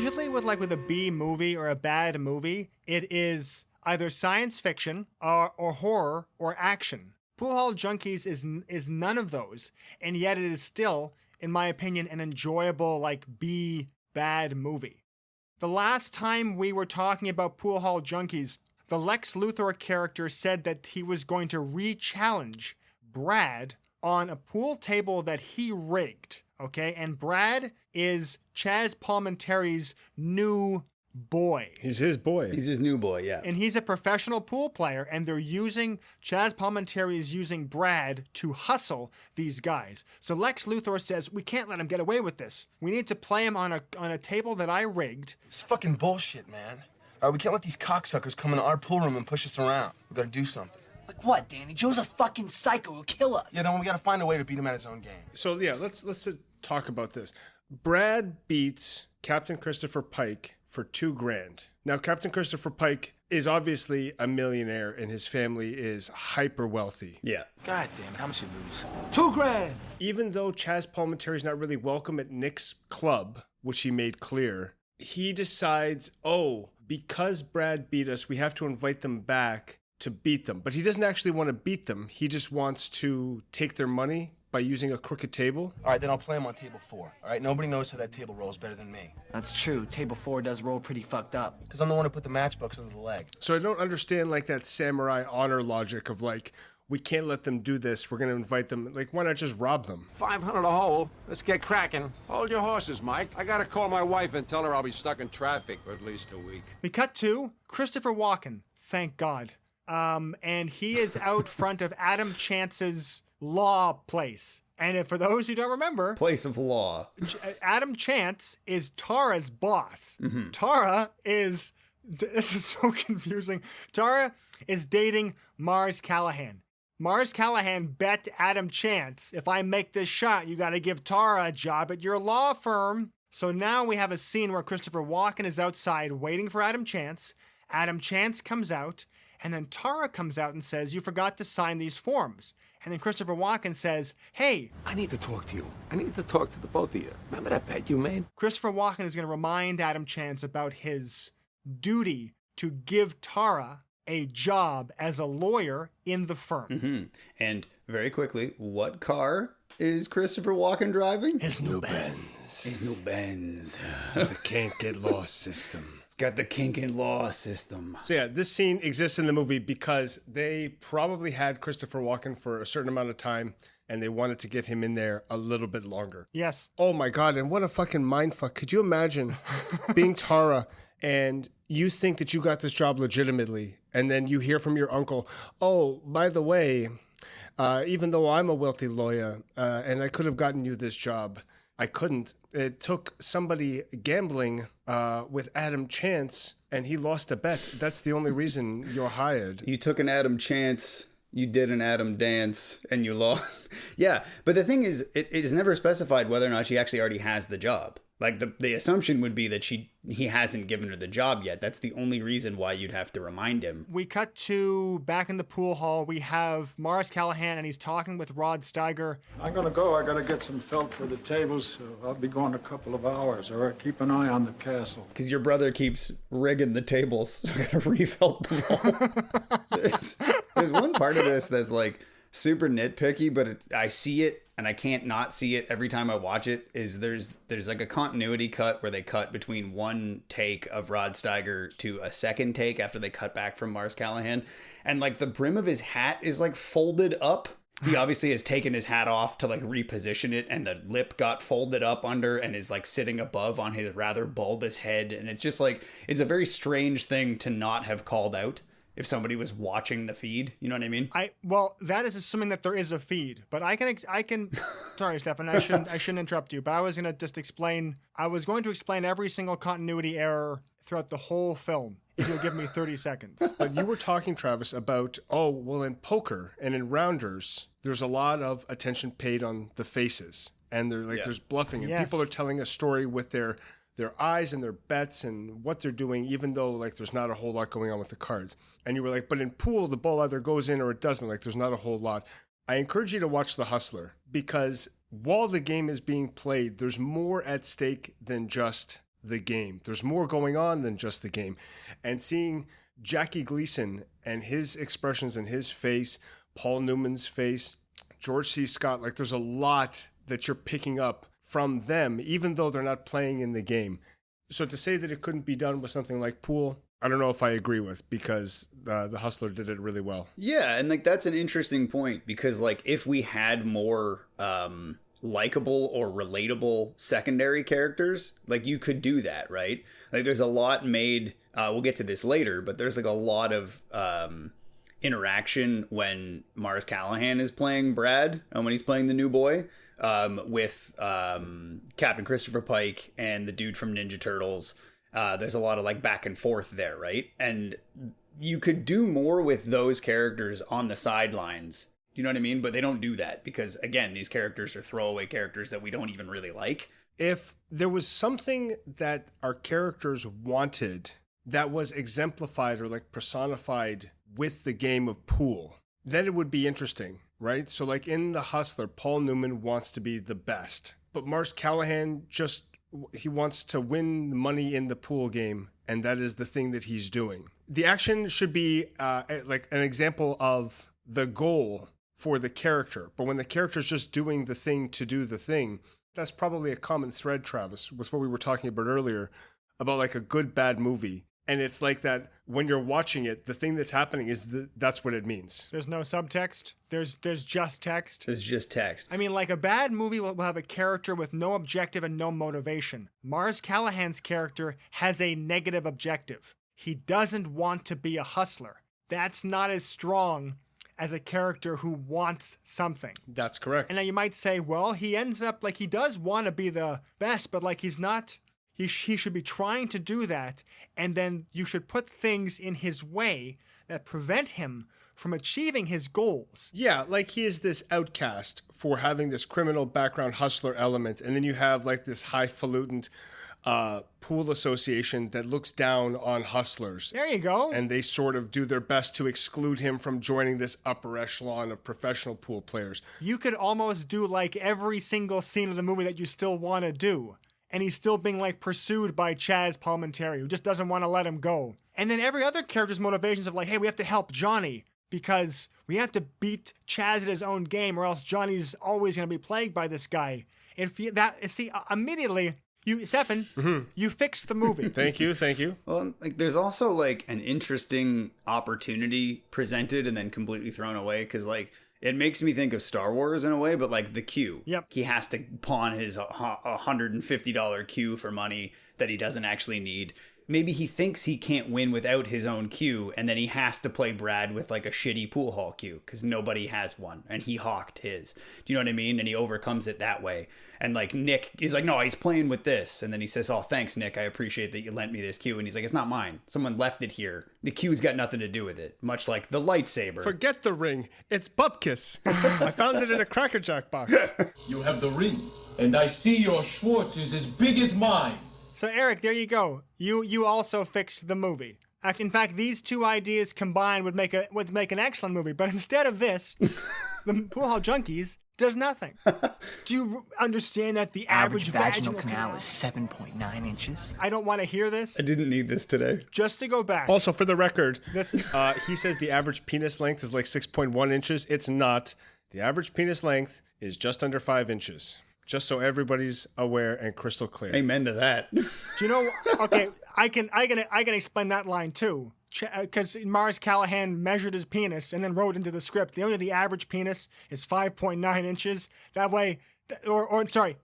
Usually with a B movie or a bad movie, it is either science fiction or horror or action. Poolhall Junkies is none of those, and yet it is still, in my opinion, an enjoyable B bad movie. The last time we were talking about Poolhall Junkies, the Lex Luthor character said that he was going to re-challenge Brad on a pool table that he rigged, okay? And Brad is Chaz Palminteri's new boy. He's his boy. He's his new boy, yeah. And he's a professional pool player, and Chaz Palminteri is using Brad to hustle these guys. So Lex Luthor says, we can't let him get away with this. We need to play him on a table that I rigged. It's fucking bullshit, man. All right, we can't let these cocksuckers come into our pool room and push us around. We gotta do something. Like what, Danny? Joe's a fucking psycho. He'll kill us. Yeah, then we gotta find a way to beat him at his own game. So yeah, let's talk about this. Brad beats Captain Christopher Pike for $2,000. Now, Captain Christopher Pike is obviously a millionaire and his family is hyper wealthy. Yeah. God damn it, how much you lose? $2,000. Even though Chaz Palminteri is not really welcome at Nick's club, which he made clear, he decides, because Brad beat us, we have to invite them back to beat them. But he doesn't actually want to beat them. He just wants to take their money by using a crooked table. All right, then I'll play him on table 4. All right, nobody knows how that table rolls better than me. That's true. Table 4 does roll pretty fucked up. Because I'm the one who put the matchbooks under the leg. So I don't understand that samurai honor logic of we can't let them do this. We're going to invite them. Why not just rob them? 500 a hole. Let's get cracking. Hold your horses, Mike. I gotta call my wife and tell her I'll be stuck in traffic for at least a week. We cut to Christopher Walken, thank God. And he is out front of Adam Chance's law place. And for those who don't remember, Place of law. Adam Chance is Tara's boss. Mm-hmm. Tara is, this is so confusing. Tara is dating Mars Callahan. Mars Callahan bet Adam Chance, if I make this shot, you got to give Tara a job at your law firm. So now we have a scene where Christopher Walken is outside waiting for Adam Chance. Adam Chance comes out, and then Tara comes out and says, you forgot to sign these forms. And then Christopher Walken says, hey. I need to talk to you. I need to talk to the both of you. Remember that bet you made? Christopher Walken is going to remind Adam Chance about his duty to give Tara a job as a lawyer in the firm. Mm-hmm. And very quickly, what car is Christopher Walken driving? His new Benz. His new Benz. The can't get lost system. Got the kink in law system. So yeah, this scene exists in the movie because they probably had Christopher Walken for a certain amount of time and they wanted to get him in there a little bit longer. Yes. Oh my God, and what a fucking mindfuck. Could you imagine being Tara and you think that you got this job legitimately and then you hear from your uncle, oh, by the way, even though I'm a wealthy lawyer and I could have gotten you this job, I couldn't. It took somebody gambling with Adam Chance, and he lost a bet. That's the only reason you're hired. You took an Adam Chance, you did an Adam dance, and you lost. Yeah, but the thing is, it is never specified whether or not she actually already has the job. The assumption would be that he hasn't given her the job yet. That's the only reason why you'd have to remind him. We cut to back in the pool hall. We have Mars Callahan, and he's talking with Rod Steiger. I'm gonna go. I gotta get some felt for the tables. So I'll be gone a couple of hours. All right, keep an eye on the castle. Because your brother keeps rigging the tables, so I gotta refelt them all. There's one part of this that's super nitpicky, but I see it and I can't not see it every time I watch it. Is there's a continuity cut where they cut between one take of Rod Steiger to a second take after they cut back from Mars Callahan, and the brim of his hat is folded up. He obviously has taken his hat off to reposition it, and the lip got folded up under and is sitting above on his rather bulbous head, and it's just it's a very strange thing to not have called out if somebody was watching the feed. You know what I mean? Well, that is assuming that there is a feed, but I can sorry, Stefan, I shouldn't interrupt you, but I was going to explain every single continuity error throughout the whole film if you'll give me 30 seconds. But you were talking, Travis, about, in poker and in rounders, there's a lot of attention paid on the faces, and there's bluffing, and yes. People are telling a story with their eyes and their bets and what they're doing, even though there's not a whole lot going on with the cards. And you were but in pool, the ball either goes in or it doesn't. There's not a whole lot. I encourage you to watch The Hustler, because while the game is being played, there's more at stake than just the game. There's more going on than just the game. And seeing Jackie Gleason and his expressions in his face, Paul Newman's face, George C. Scott, like there's a lot that you're picking up from them, even though they're not playing in the game. So to say that it couldn't be done with something like Pool, I don't know if I agree with, because the Hustler did it really well. Yeah, and like that's an interesting point, because like if we had more likable or relatable secondary characters, like you could do that, right? Like there's a lot made, we'll get to this later, but there's like a lot of interaction when Mars Callahan is playing Brad and when he's playing the new boy with Captain Christopher Pike and the dude from Ninja Turtles. There's a lot of like back and forth there, right? And you could do more with those characters on the sidelines. Do you know what I mean? But they don't do that because, again, these characters are throwaway characters that we don't even really like. If there was something that our characters wanted that was exemplified or like personified with the game of Pool, then it would be interesting, right? So like in The Hustler, Paul Newman wants to be the best, but Mars Callahan he wants to win money in the pool game, and that is the thing that he's doing. The action should be like an example of the goal for the character, but when the character's just doing the thing to do the thing, that's probably a common thread, Travis, with what we were talking about earlier, about like a good, bad movie. And it's like that when you're watching it, the thing that's happening is that's what it means. There's no subtext. There's just text. It's just text. I mean, like a bad movie will have a character with no objective and no motivation. Mars Callahan's character has a negative objective. He doesn't want to be a hustler. That's not as strong as a character who wants something. That's correct. And now you might say, well, he ends up like he does want to be the best, but like he's not. He should be trying to do that, and then you should put things in his way that prevent him from achieving his goals. Yeah, like he is this outcast for having this criminal background hustler element, and then you have like this highfalutin pool association that looks down on hustlers. There you go. And they sort of do their best to exclude him from joining this upper echelon of professional pool players. You could almost do like every single scene of the movie that you still want to do. And he's still being like pursued by Chaz Palminteri, who just doesn't want to let him go. And then every other character's motivations of like, hey, we have to help Johnny because we have to beat Chaz at his own game, or else Johnny's always going to be plagued by this guy. Immediately, Stefan, you fixed the movie. Thank you. Well, like there's also like an interesting opportunity presented and then completely thrown away, because like it makes me think of Star Wars in a way, but like the Q. Yep. He has to pawn his $150 Q for money that he doesn't actually need. Maybe he thinks he can't win without his own Q, and then he has to play Brad with like a shitty pool hall Q because nobody has one, and he hawked his. Do you know what I mean? And he overcomes it that way. And like Nick is like, no, he's playing with this. And then he says, oh, thanks, Nick. I appreciate that you lent me this Q. And he's like, it's not mine. Someone left it here. The Q's got nothing to do with it. Much like the lightsaber. Forget the ring. It's Bupkis. I found it in a Cracker Jack box. You have the ring, and I see your Schwartz is as big as mine. So Eric, there you go. You also fixed the movie. In fact, these two ideas combined would make an excellent movie. But instead of this, the Poolhall Junkies does nothing. Do you understand that the average vaginal canal is 7.9 inches? I don't want to hear this. I didn't need this today. Just to go back. Also, for the record, he says the average penis length is like 6.1 inches. It's not. The average penis length is just under 5 inches. Just so everybody's aware and crystal clear. Amen to that. Do you know? Okay, I can explain that line too, because Mars Callahan measured his penis and then wrote into the script. The average penis is 5.9 inches. That way, sorry,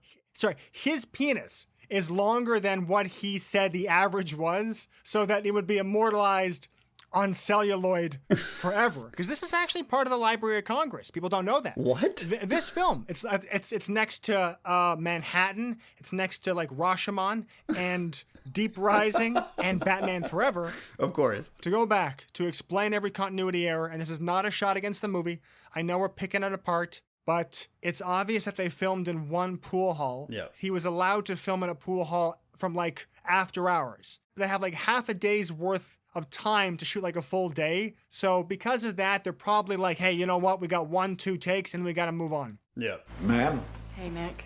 his penis is longer than what he said the average was, so that it would be immortalized on celluloid forever. Because this is actually part of the Library of Congress. People don't know that. What? This film, it's next to Manhattan. It's next to like Rashomon and Deep Rising and Batman Forever. Of course. To go back to explain every continuity error, and this is not a shot against the movie. I know we're picking it apart, but it's obvious that they filmed in one pool hall. Yeah. He was allowed to film in a pool hall from like after hours. They have like half a day's worth of time to shoot like a full day. So because of that, they're probably like, hey, you know what? We got 1-2 takes and we got to move on. Yeah. Ma'am? Hey, Nick.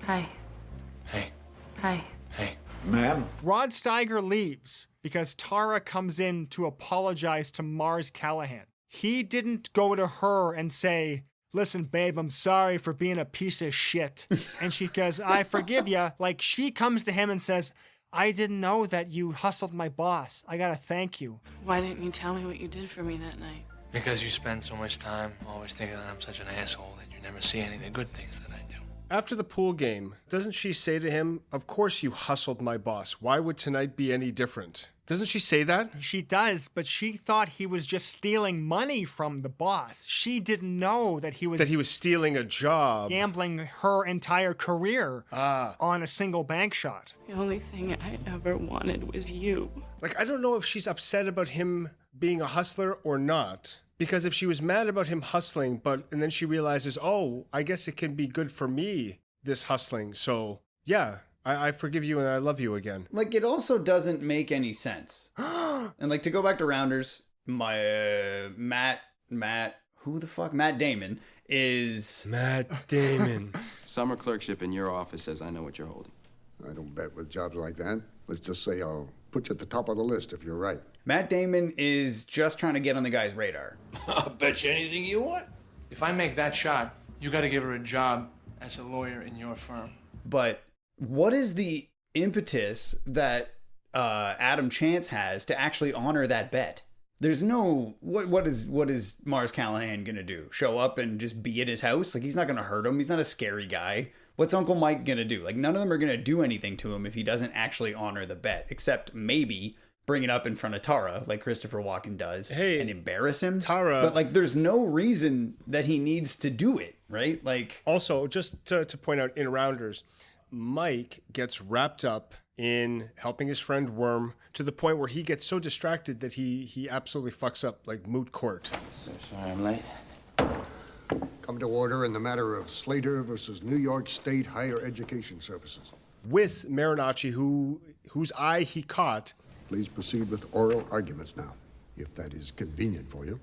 Hi. Hey. Hi. Hey. Ma'am? Rod Steiger leaves because Tara comes in to apologize to Mars Callahan. He didn't go to her and say, listen, babe, I'm sorry for being a piece of shit. And she goes, I forgive you. Like, she comes to him and says, I didn't know that you hustled my boss. I gotta thank you. Why didn't you tell me what you did for me that night? Because you spend so much time always thinking that I'm such an asshole that you never see any of the good things that I do. After the pool game, doesn't she say to him, of course you hustled my boss. Why would tonight be any different? Doesn't she say that? She does, but she thought he was just stealing money from the boss. She didn't know that he was stealing a job. Gambling her entire career on a single bank shot. The only thing I ever wanted was you. Like, I don't know if she's upset about him being a hustler or not. Because if she was mad about him hustling, and then she realizes, oh, I guess it can be good for me, this hustling. So, yeah, I forgive you and I love you again. Like, it also doesn't make any sense. And, like, to go back to Rounders, my Matt Damon is... Matt Damon. Summer clerkship in your office says I know what you're holding. I don't bet with jobs like that. Let's just say I'll put you at the top of the list if you're right. Matt Damon is just trying to get on the guy's radar. I'll bet you anything you want. If I make that shot, you got to give her a job as a lawyer in your firm. But what is the impetus that Adam Chance has to actually honor that bet? There's no... What is Mars Callahan going to do? Show up and just be at his house? Like, he's not going to hurt him. He's not a scary guy. What's Uncle Mike going to do? Like, none of them are going to do anything to him if he doesn't actually honor the bet, except maybe bring it up in front of Tara, like Christopher Walken does, and embarrass him. Tara. But, like, there's no reason that he needs to do it, right? Like, also, just to point out, in Rounders, Mike gets wrapped up in helping his friend Worm to the point where he gets so distracted that he absolutely fucks up, like, moot court. So sorry I'm late. Come to order in the matter of Slater versus New York State Higher Education Services. With Marinacci, whose eye he caught. Please proceed with oral arguments now, if that is convenient for you.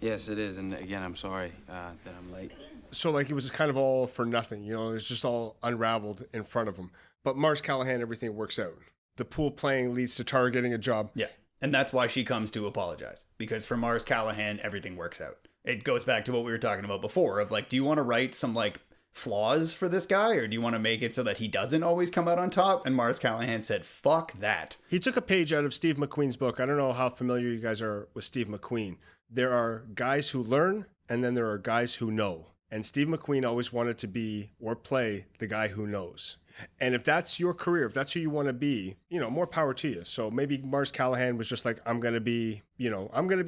Yes, it is. And again, I'm sorry that I'm late. So, like, it was kind of all for nothing, you know, it's just all unraveled in front of him. But Mars Callahan, everything works out. The pool playing leads to Tara getting a job. Yeah. And that's why she comes to apologize. Because for Mars Callahan, everything works out. It goes back to what we were talking about before of, like, do you want to write some, like, flaws for this guy, or do you want to make it so that he doesn't always come out on top? And Mars Callahan said, fuck that. He took a page out of Steve McQueen's book. I don't know how familiar you guys are with Steve McQueen. There are guys who learn, and then there are guys who know. And Steve McQueen always wanted to be or play the guy who knows. And if that's your career, if that's who you want to be, you know, more power to you. So maybe Mars Callahan was just like, I'm going to be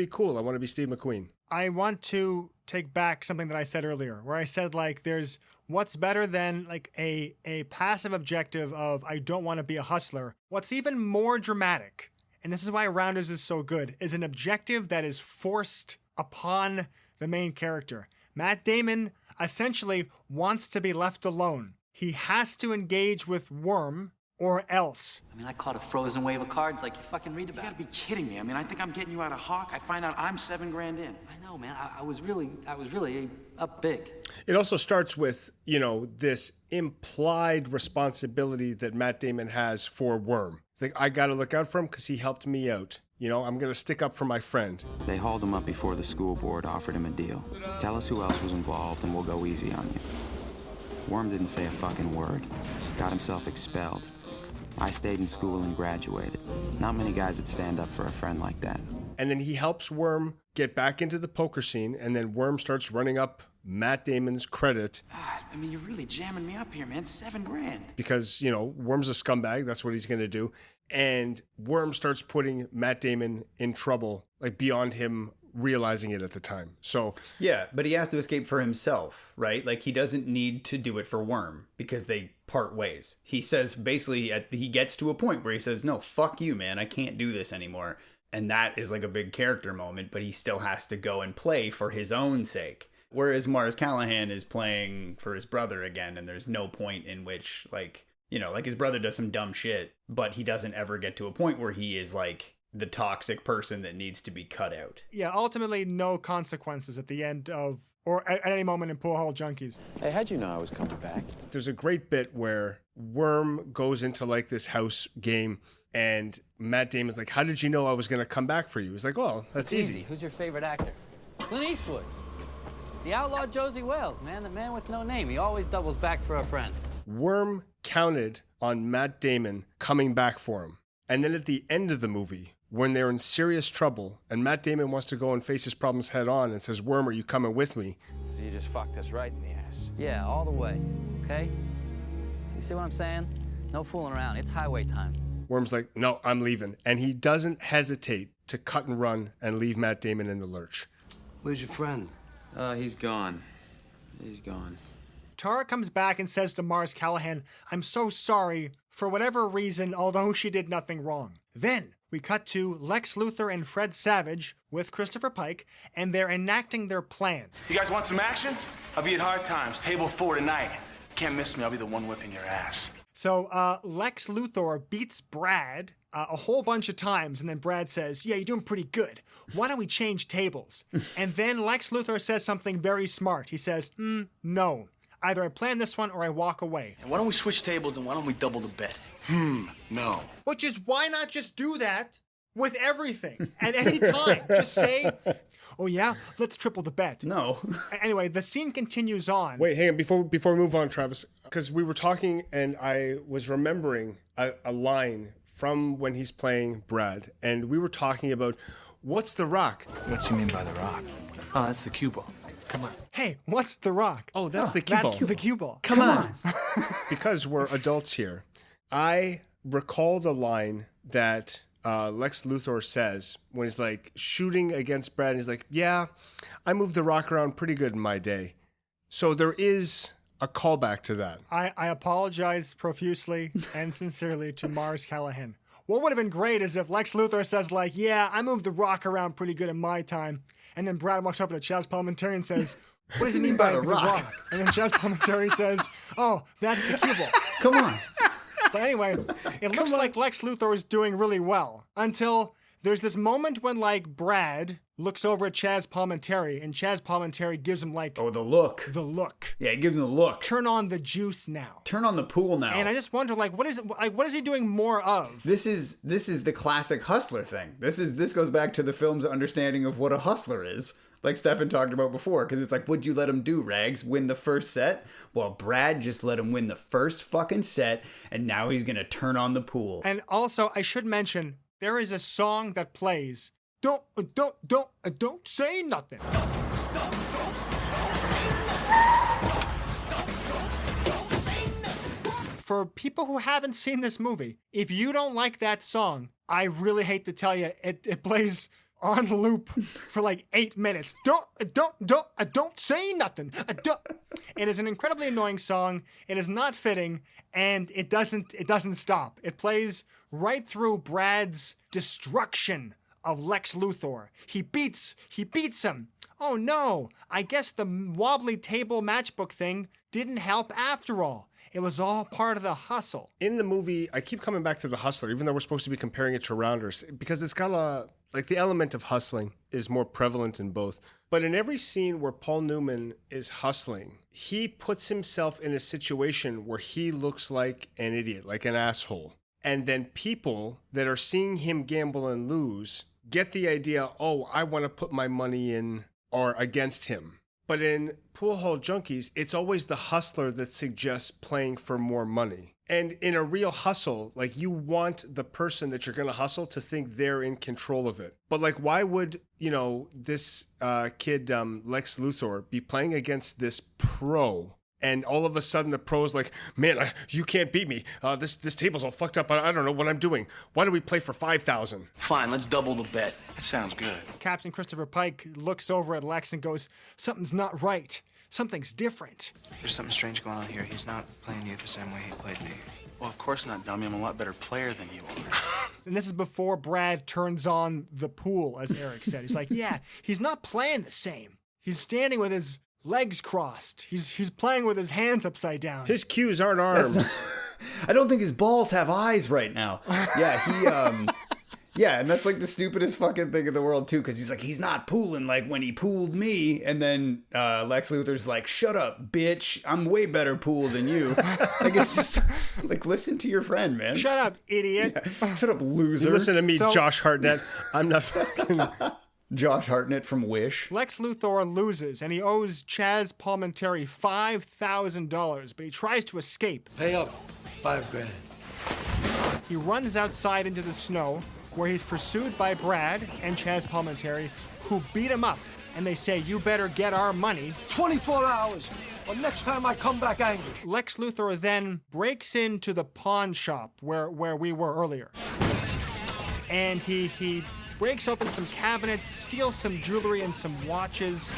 cool. I want to be Steve McQueen. I want to take back something that I said earlier, where I said, like, there's what's better than, like, a passive objective of I don't want to be a hustler. What's even more dramatic, and this is why Rounders is so good, is an objective that is forced upon the main character. Matt Damon essentially wants to be left alone. He has to engage with Worm or else. I mean, I caught a frozen wave of cards like you fucking read about. You gotta be kidding me. I mean, I think I'm getting you out of Hawk. I find out I'm $7 grand in. I know, man. I was really up big. It also starts with, you know, this implied responsibility that Matt Damon has for Worm. It's like, I got to look out for him because he helped me out. You know, I'm going to stick up for my friend. They hauled him up before the school board offered him a deal. Tell us who else was involved and we'll go easy on you. Worm didn't say a fucking word. Got himself expelled. I stayed in school and graduated. Not many guys would stand up for a friend like that. And then he helps Worm get back into the poker scene, and then Worm starts running up Matt Damon's credit. I mean, you're really jamming me up here, man. $7 grand. Because, you know, Worm's a scumbag. That's what he's going to do. And Worm starts putting Matt Damon in trouble, like beyond him realizing it at the time. So yeah, but he has to escape for himself, right? Like, he doesn't need to do it for Worm because they part ways. He says basically he gets to a point where he says, no, fuck you, man. I can't do this anymore. And that is like a big character moment, but he still has to go and play for his own sake. Whereas Mars Callahan is playing for his brother again, and there's no point in which, like, you know, like, his brother does some dumb shit, but he doesn't ever get to a point where he is, like, the toxic person that needs to be cut out. Yeah, ultimately no consequences at the end of, or at any moment in Poolhall Junkies. Hey, how'd you know I was coming back? There's a great bit where Worm goes into like this house game and Matt Damon's like, how did you know I was going to come back for you? He's like, well, that's easy. Who's your favorite actor? Clint Eastwood. The outlaw Josie Wales, man. The man with no name. He always doubles back for a friend. Worm counted on Matt Damon coming back for him. And then at the end of the movie, when they're in serious trouble and Matt Damon wants to go and face his problems head on and says, Worm, are you coming with me? So you just fucked us right in the ass. Yeah, all the way. Okay? So you see what I'm saying? No fooling around. It's highway time. Worm's like, no, I'm leaving. And he doesn't hesitate to cut and run and leave Matt Damon in the lurch. Where's your friend? He's gone. He's gone. Tara comes back and says to Mars Callahan, I'm so sorry for whatever reason, although she did nothing wrong. Then we cut to Lex Luthor and Fred Savage with Christopher Pike, and they're enacting their plan. You guys want some action? I'll be at Hard Times, table 4 tonight. Can't miss me, I'll be the one whipping your ass. So Lex Luthor beats Brad a whole bunch of times, and then Brad says, yeah, you're doing pretty good. Why don't we change tables? And then Lex Luthor says something very smart. He says, no. Either I plan this one or I walk away. And why don't we switch tables and why don't we double the bet? No. Which is, why not just do that with everything at any time? Just say, oh yeah, let's triple the bet. No. Anyway, the scene continues on. Wait, hang on, before we move on, Travis, because we were talking and I was remembering a line from when he's playing Brad, and we were talking about, what's the rock? What's he mean by the rock? Oh, that's the cue ball. Come on. Hey, what's the rock? Oh, that's the cue ball. That's the cue ball. Come on. Because we're adults here. I recall the line that Lex Luthor says when he's like shooting against Brad. And he's like, yeah, I moved the rock around pretty good in my day. So there is a callback to that. I apologize profusely and sincerely to Mars Callahan. What would have been great is if Lex Luthor says like, yeah, I moved the rock around pretty good in my time. And then Brad walks up to Chav's Parliamentary and says, what does he mean by the rock? And then Chav's Parliamentary says, oh, that's the cue ball. Come on. But anyway, it looks like Lex Luthor is doing really well until there's this moment when like Brad looks over at Chaz Palminteri and Chaz Palminteri gives him like, oh, the look. The look. Yeah, give him the look. Turn on the juice now. Turn on the pool now. And I just wonder, like, what is he doing more of? This is the classic hustler thing. This goes back to the film's understanding of what a hustler is. Like Stefan talked about before, because it's like, what'd you let him do, Rags? Win the first set? Well, Brad just let him win the first fucking set, and now he's gonna turn on the pool. And also, I should mention, there is a song that plays, don't say nothing. For people who haven't seen this movie, if you don't like that song, I really hate to tell you, it plays on loop for like 8 minutes. Don't say nothing. It is an incredibly annoying song. It is not fitting, and it doesn't stop. It plays right through Brad's destruction of Lex Luthor. He beats him. Oh no, I guess the wobbly table matchbook thing didn't help after all. It was all part of the hustle. In the movie, I keep coming back to the hustler, even though we're supposed to be comparing it to Rounders, because it's got the element of hustling is more prevalent in both. But in every scene where Paul Newman is hustling, he puts himself in a situation where he looks like an idiot, like an asshole. And then people that are seeing him gamble and lose get the idea, oh, I want to put my money in or against him. But in Poolhall Junkies, it's always the hustler that suggests playing for more money. And in a real hustle, like, you want the person that you're going to hustle to think they're in control of it. But like, why would, this kid, Lex Luthor, be playing against this pro? And all of a sudden the pro's like, man, you can't beat me. This table's all fucked up. I don't know what I'm doing. Why don't we play for 5,000? Fine, let's double the bet. That sounds good. Captain Christopher Pike looks over at Lex and goes, something's not right. Something's different. There's something strange going on here. He's not playing you the same way he played me. Well, of course not, dummy. I'm a lot better player than you are. And this is before Brad turns on the pool, as Eric said. He's like, yeah, he's not playing the same. He's standing with his legs crossed. He's playing with his hands upside down. His cues aren't arms. I don't think his balls have eyes right now. Yeah, Yeah, and that's like the stupidest fucking thing in the world too, because he's like, he's not pooling like when he pooled me, and then Lex Luthor's like, shut up, bitch, I'm way better pool than you. Like, it's just like, listen to your friend, man. Shut up, idiot. Yeah. Shut up, loser. You listen to me, Josh Hartnett. I'm not fucking... Josh Hartnett from Wish. Lex Luthor loses, and he owes Chaz Palminteri $5,000, but he tries to escape. Pay up. $5,000. He runs outside into the snow, where he's pursued by Brad and Chaz Palminteri, who beat him up, and they say, you better get our money. 24 hours. Well, next time I come back angry. Lex Luthor then breaks into the pawn shop where we were earlier. And he breaks open some cabinets, steals some jewelry and some watches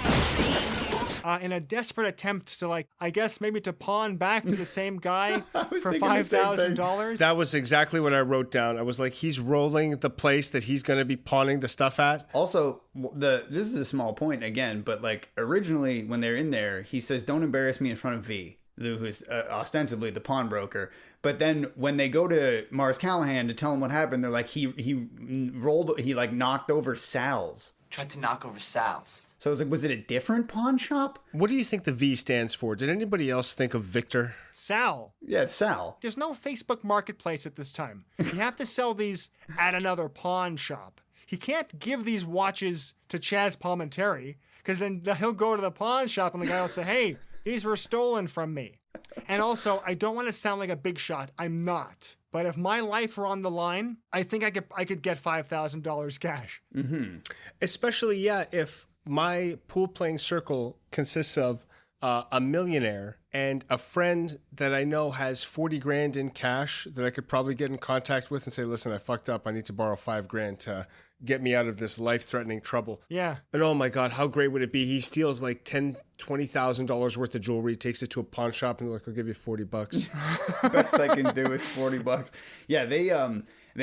in a desperate attempt to, like, I guess maybe to pawn back to the same guy for $5,000. That was exactly what I wrote down. I was like, he's rolling the place that he's going to be pawning the stuff at. Also, this is a small point again, but like originally when they're in there, he says, don't embarrass me in front of V, who's ostensibly the pawnbroker. But then when they go to Mars Callahan to tell him what happened, they're like, he knocked over Sal's. Tried to knock over Sal's. So I was like, was it a different pawn shop? What do you think the V stands for? Did anybody else think of Victor? Sal. Yeah, it's Sal. There's no Facebook Marketplace at this time. You have to sell these at another pawn shop. He can't give these watches to Chaz Palminteri, because then he'll go to the pawn shop and the guy will say, hey, these were stolen from me. And also, I don't want to sound like a big shot. I'm not. But if my life were on the line, I think I could get $5,000 cash. Mm-hmm. Especially, if my pool playing circle consists of a millionaire and a friend that I know has 40 grand in cash that I could probably get in contact with and say, listen, I fucked up. I need to borrow $5,000 to get me out of this life-threatening trouble. Yeah. And oh my God, how great would it be? He steals like $20,000 worth of jewelry, takes it to a pawn shop, and they're like, I'll give you $40. Best I can do is $40. Yeah, they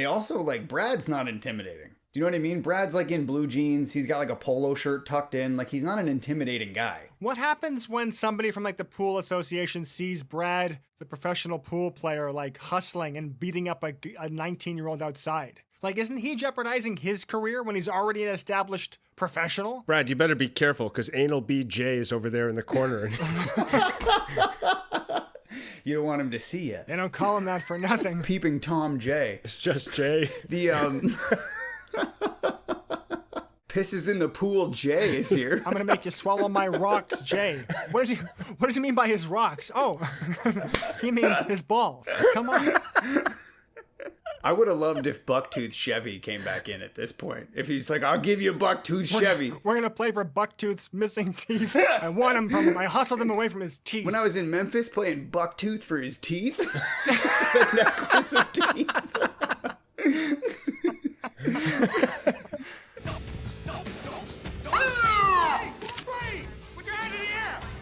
also, like, Brad's not intimidating. Do you know what I mean? Brad's like in blue jeans. He's got like a polo shirt tucked in. Like, he's not an intimidating guy. What happens when somebody from like the pool association sees Brad, the professional pool player, like hustling and beating up a 19-year-old outside? Like, isn't he jeopardizing his career when he's already an established professional? Brad, you better be careful, because Anal BJ is over there in the corner. You don't want him to see you. They don't call him that for nothing. Peeping Tom J. It's just Jay. The Pisses in the pool Jay is here. I'm gonna make you swallow my rocks, Jay. What does he mean by his rocks? Oh, he means his balls. Come on. I would have loved if Bucktooth Chevy came back in at this point. If he's like, I'll give you Bucktooth Chevy. We're going to play for Bucktooth's missing teeth. I won him from him. I hustled him away from his teeth. When I was in Memphis playing Bucktooth for his teeth. A necklace of teeth.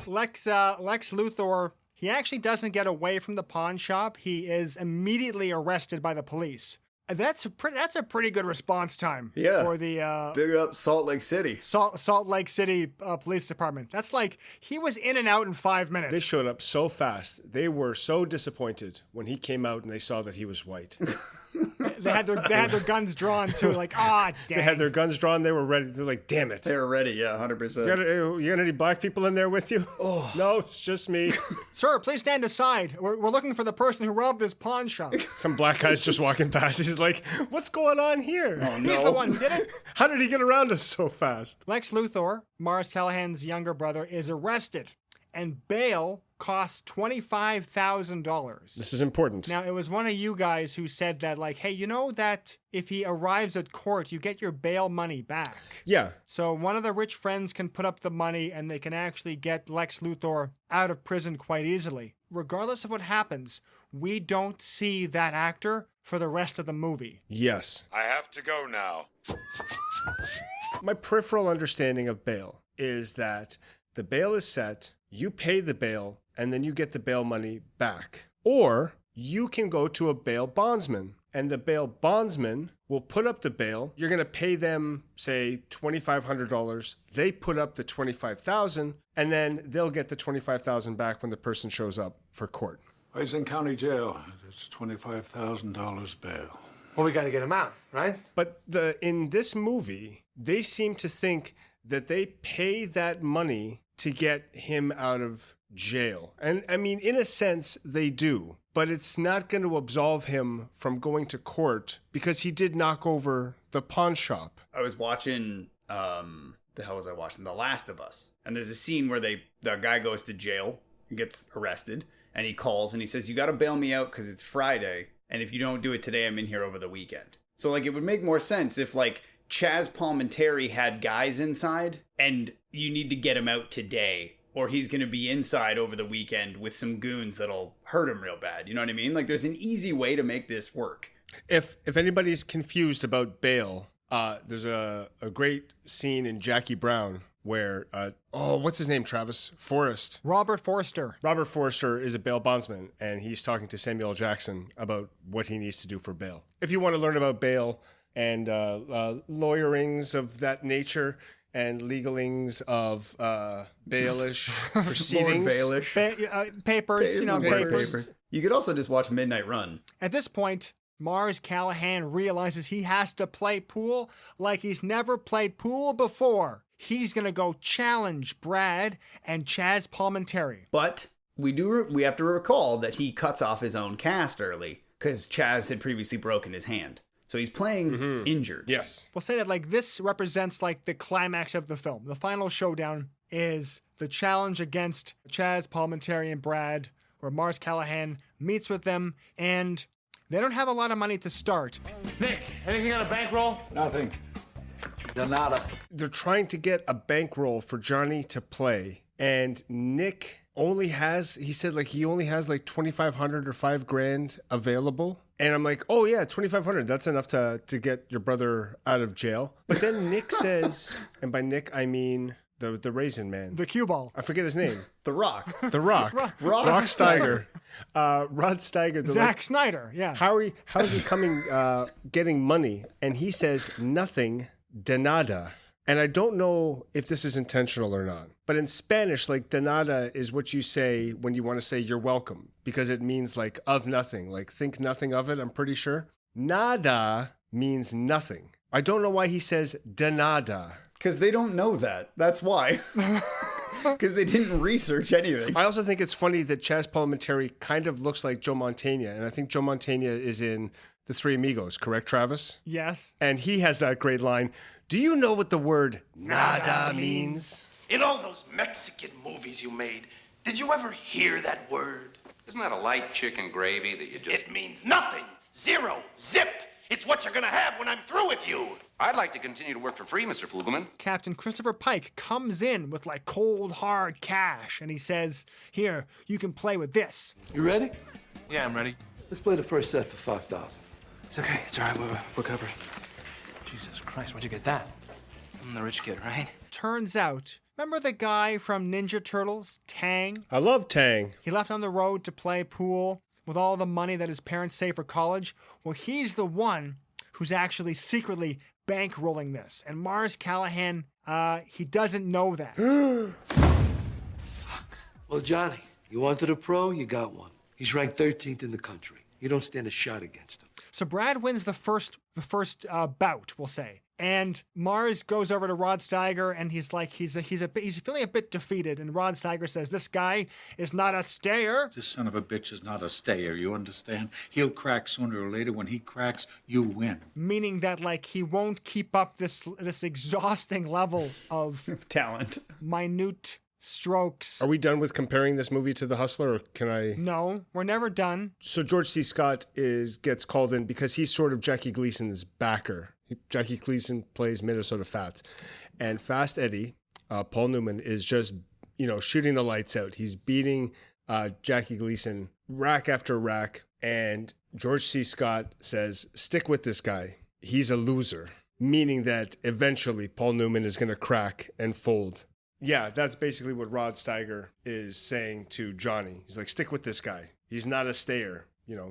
Lex Luthor, he actually doesn't get away from the pawn shop. He is immediately arrested by the police. That's a pretty good response time for the big up Salt Lake City. Salt Lake City Police Department. That's like he was in and out in 5 minutes. They showed up so fast. They were so disappointed when he came out and they saw that he was white. They had their guns drawn too. Like, damn. They had their guns drawn. They were ready. They're like, damn it. They were ready. Yeah, 100%. You got any black people in there with you? Oh. No, it's just me. Sir, please stand aside. We're looking for the person who robbed this pawn shop. Some black guy's just walking past. He's like, what's going on here? Oh, no. He's the one who did it. How did he get around us so fast? Lex Luthor, Mars Callahan's younger brother, is arrested, and bail costs $25,000. This is important. Now, it was one of you guys who said that, like, hey, you know that if he arrives at court, you get your bail money back. Yeah. So one of the rich friends can put up the money and they can actually get Lex Luthor out of prison quite easily. Regardless of what happens, we don't see that actor for the rest of the movie. Yes. I have to go now. My peripheral understanding of bail is that the bail is set, you pay the bail, and then you get the bail money back. Or you can go to a bail bondsman, and the bail bondsman will put up the bail. You're going to pay them, say, $2,500. They put up the $25,000, and then they'll get the $25,000 back when the person shows up for court. He's in county jail. It's $25,000 bail. Well, we got to get him out, right? But in this movie, they seem to think that they pay that money to get him out of jail. And I mean, in a sense, they do. But it's not going to absolve him from going to court because he did knock over the pawn shop. I was watching, the hell was I watching? The Last of Us. And there's a scene where the guy goes to jail and gets arrested. And he calls and he says, you got to bail me out because it's Friday. And if you don't do it today, I'm in here over the weekend. So, like, it would make more sense if, like, Chaz Palminteri had guys inside and you need to get him out today, or he's going to be inside over the weekend with some goons that'll hurt him real bad. You know what I mean? Like, there's an easy way to make this work. If anybody's confused about bail, there's a great scene in Jackie Brown where, what's his name, Travis? Forrest. Robert Forster. Robert Forster is a bail bondsman, and he's talking to Samuel L. Jackson about what he needs to do for bail. If you want to learn about bail and lawyerings of that nature and legalings of bailish proceedings. Bailish. Papers, papers. You could also just watch Midnight Run. At this point, Mars Callahan realizes he has to play pool like he's never played pool before. He's going to go challenge Brad and Chaz Palminteri. But we have to recall that he cuts off his own cast early because Chaz had previously broken his hand. So he's playing injured. Yes. We'll say that like this represents like the climax of the film. The final showdown is the challenge against Chaz Palminteri and Brad, where Mars Callahan meets with them, and they don't have a lot of money to start. Nick, anything on a bankroll? Nothing. Nada. They're trying to get a bankroll for Johnny to play, and Nick only has, he said like he only has like $2,500 or $5,000 available. And I'm like, oh yeah, $2,500. That's enough to get your brother out of jail. But then Nick says, and by Nick I mean the Raisin Man, the cue ball. I forget his name. The Rock. The Rock. Rock Steiger. Rod Steiger. Zack Snyder. Yeah. How is he coming? Getting money? And he says nothing. De nada. And I don't know if this is intentional or not, but in Spanish, like de nada is what you say when you want to say you're welcome, because it means like of nothing, like think nothing of it, I'm pretty sure. Nada means nothing. I don't know why he says de nada. Because they don't know that. That's why. Because they didn't research anything. I also think it's funny that Chaz Palminteri kind of looks like Joe Mantegna, and I think Joe Mantegna is in The Three Amigos, correct, Travis? Yes. And he has that great line, do you know what the word nada means? In all those Mexican movies you made, did you ever hear that word? Isn't that a light chicken gravy that you just... It means nothing. Zero. Zip. It's what you're gonna have when I'm through with you. I'd like to continue to work for free, Mr. Flugelman. Captain Christopher Pike comes in with like cold, hard cash, and he says, here, you can play with this. You ready? Yeah, I'm ready. Let's play the first set for 5,000. It's okay. It's all right. We're covered. Jesus Christ, where'd you get that? I'm the rich kid, right? Turns out, remember the guy from Ninja Turtles, Tang? I love Tang. He left on the road to play pool with all the money that his parents saved for college. Well, he's the one who's actually secretly bankrolling this. And Mars Callahan, he doesn't know that. Well, Johnny, you wanted a pro, you got one. He's ranked 13th in the country. You don't stand a shot against him. So Brad wins the first bout, we'll say. And Mars goes over to Rod Steiger, and he's like, he's feeling a bit defeated. And Rod Steiger says, "This guy is not a stayer. This son of a bitch is not a stayer. You understand? He'll crack sooner or later. When he cracks, you win." Meaning that like he won't keep up this exhausting level of talent, minute strokes. Are we done with comparing this movie to The Hustler, or can I? No, we're never done. So George C. Scott gets called in because he's sort of Jackie Gleason's backer. Jackie Gleason plays Minnesota Fats, and Fast Eddie, Paul Newman, is just shooting the lights out. He's beating Jackie Gleason rack after rack, and George C. Scott says, "Stick with this guy. He's a loser," meaning that eventually Paul Newman is going to crack and fold. Yeah, that's basically what Rod Steiger is saying to Johnny. He's like, stick with this guy. He's not a stayer.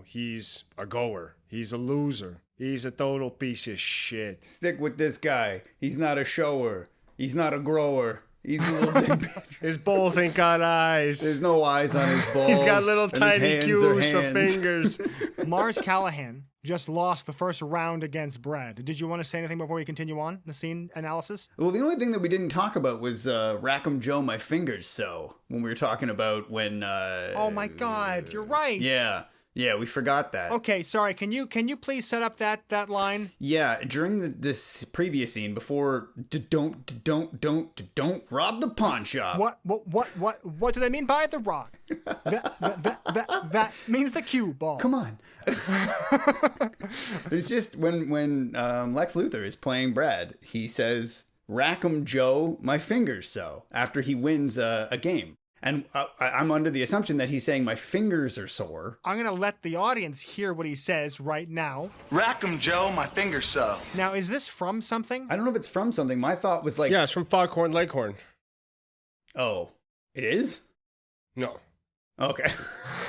He's a goer. He's a loser. He's a total piece of shit. Stick with this guy. He's not a shower. He's not a grower. He's a little dick. His balls ain't got eyes. There's no eyes on his balls. He's got little and his tiny hands cues are for hands. fingers. Mars Callahan just lost the first round against Brad. Did you want to say anything before we continue on the scene analysis? Well, the only thing that we didn't talk about was Rack'em Joe, my fingers so, when we were talking about when... oh my God, you're right. Yeah, we forgot that. Okay, sorry. Can you please set up that line? Yeah, during this previous scene, before don't rob the pawn shop. What do they mean by the rock? That means the cue ball. Come on. It's just when Lex Luthor is playing Brad, he says, "Rack'em Joe, my fingers so," after he wins a game. And I'm under the assumption that he's saying my fingers are sore. I'm going to let the audience hear what he says right now. Rack'em Joe, my fingers so. Now, is this from something? I don't know if it's from something. My thought was like... Yeah, it's from Foghorn Leghorn. Oh, it is? No. Okay.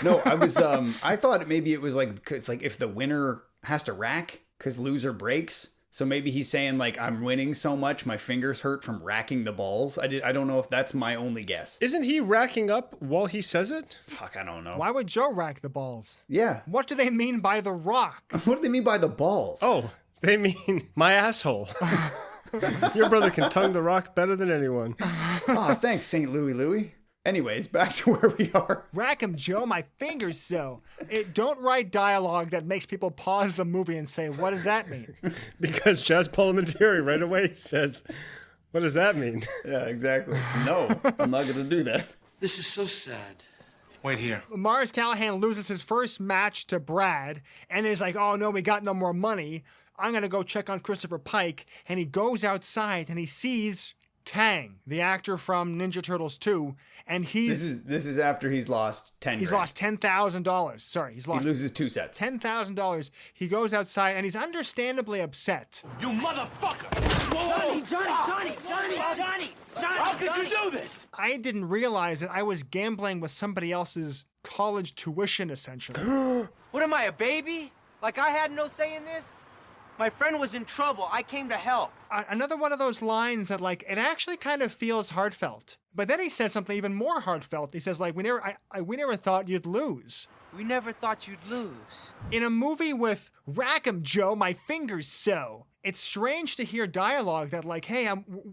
No, I was, I thought maybe it was like, cause like if the winner has to rack, cause loser breaks. So maybe he's saying like, I'm winning so much, my fingers hurt from racking the balls. I don't know if that's my only guess. Isn't he racking up while he says it? Fuck, I don't know. Why would Joe rack the balls? Yeah. What do they mean by the rock? What do they mean by the balls? Oh, they mean my asshole. Your brother can tongue the rock better than anyone. Oh, thanks, St. Louis. Anyways, back to where we are. Rack'em Joe, my fingers so. Don't write dialogue that makes people pause the movie and say, what does that mean? Because Chaz Palminteri right away says, what does that mean? Yeah, exactly. No, I'm not going to do that. This is so sad. Wait here. Mars Callahan loses his first match to Brad, and then he's like, oh no, we got no more money. I'm going to go check on Christopher Pike. And he goes outside and he sees Tang, the actor from Ninja Turtles 2, and This is after he's lost 10 He's grand. lost $10,000. Sorry, He loses 2 sets. $10,000. He goes outside and he's understandably upset. You motherfucker! Johnny! How could you do this? I didn't realize that I was gambling with somebody else's college tuition, essentially. What am I, a baby? Like I had no say in this? My friend was in trouble. I came to help. Another one of those lines that, like, it actually kind of feels heartfelt. But then he says something even more heartfelt. He says, like, we never thought you'd lose. We never thought you'd lose. In a movie with Rack'em Joe, my fingers so. It's strange to hear dialogue that, like, hey,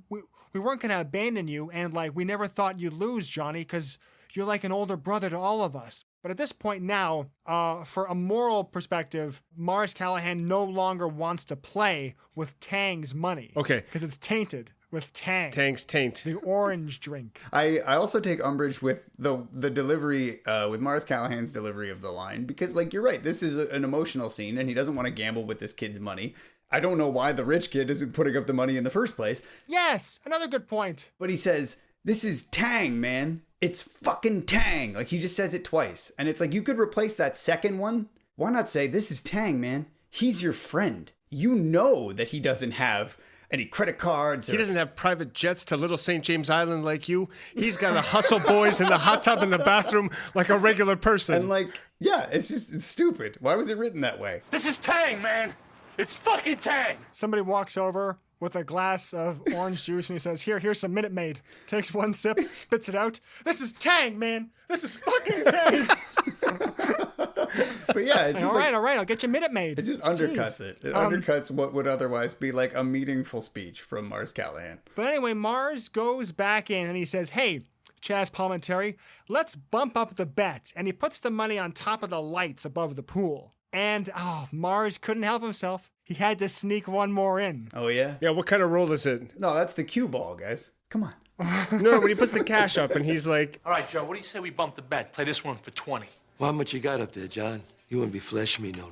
we weren't going to abandon you, and, like, we never thought you'd lose, Johnny, because you're like an older brother to all of us. But at this point now, for a moral perspective, Mars Callahan no longer wants to play with Tang's money. Okay. Because it's tainted with Tang. Tang's taint. The orange drink. I also take umbrage with the delivery, with Mars Callahan's delivery of the line, because, like, you're right, this is an emotional scene, and he doesn't want to gamble with this kid's money. I don't know why the rich kid isn't putting up the money in the first place. Yes, another good point. But he says, this is Tang, man. It's fucking Tang. Like, he just says it twice. And it's like, you could replace that second one. Why not say, this is Tang, man. He's your friend. You know that he doesn't have any credit cards. He doesn't have private jets to Little St. James Island like you. He's got to hustle boys in the hot tub in the bathroom like a regular person. And, like, yeah, it's stupid. Why was it written that way? This is Tang, man. It's fucking Tang. Somebody walks over with a glass of orange juice and he says, here's some Minute Maid. Takes one sip, spits it out. This is Tang, man. This is fucking Tang. But yeah, it's just all right, I'll get you Minute Maid. It just undercuts it. It undercuts what would otherwise be like a meaningful speech from Mars Callahan. But anyway, Mars goes back in and he says, hey, Chaz Palminteri, let's bump up the bet. And he puts the money on top of the lights above the pool. And, Mars couldn't help himself. He had to sneak one more in. Oh, yeah? Yeah, what kind of roll is it? No, that's the cue ball, guys. Come on. No, when he puts the cash up and he's like... All right, Joe, what do you say we bump the bet? Play this one for 20. Well, how much you got up there, John? You wouldn't be flashing me no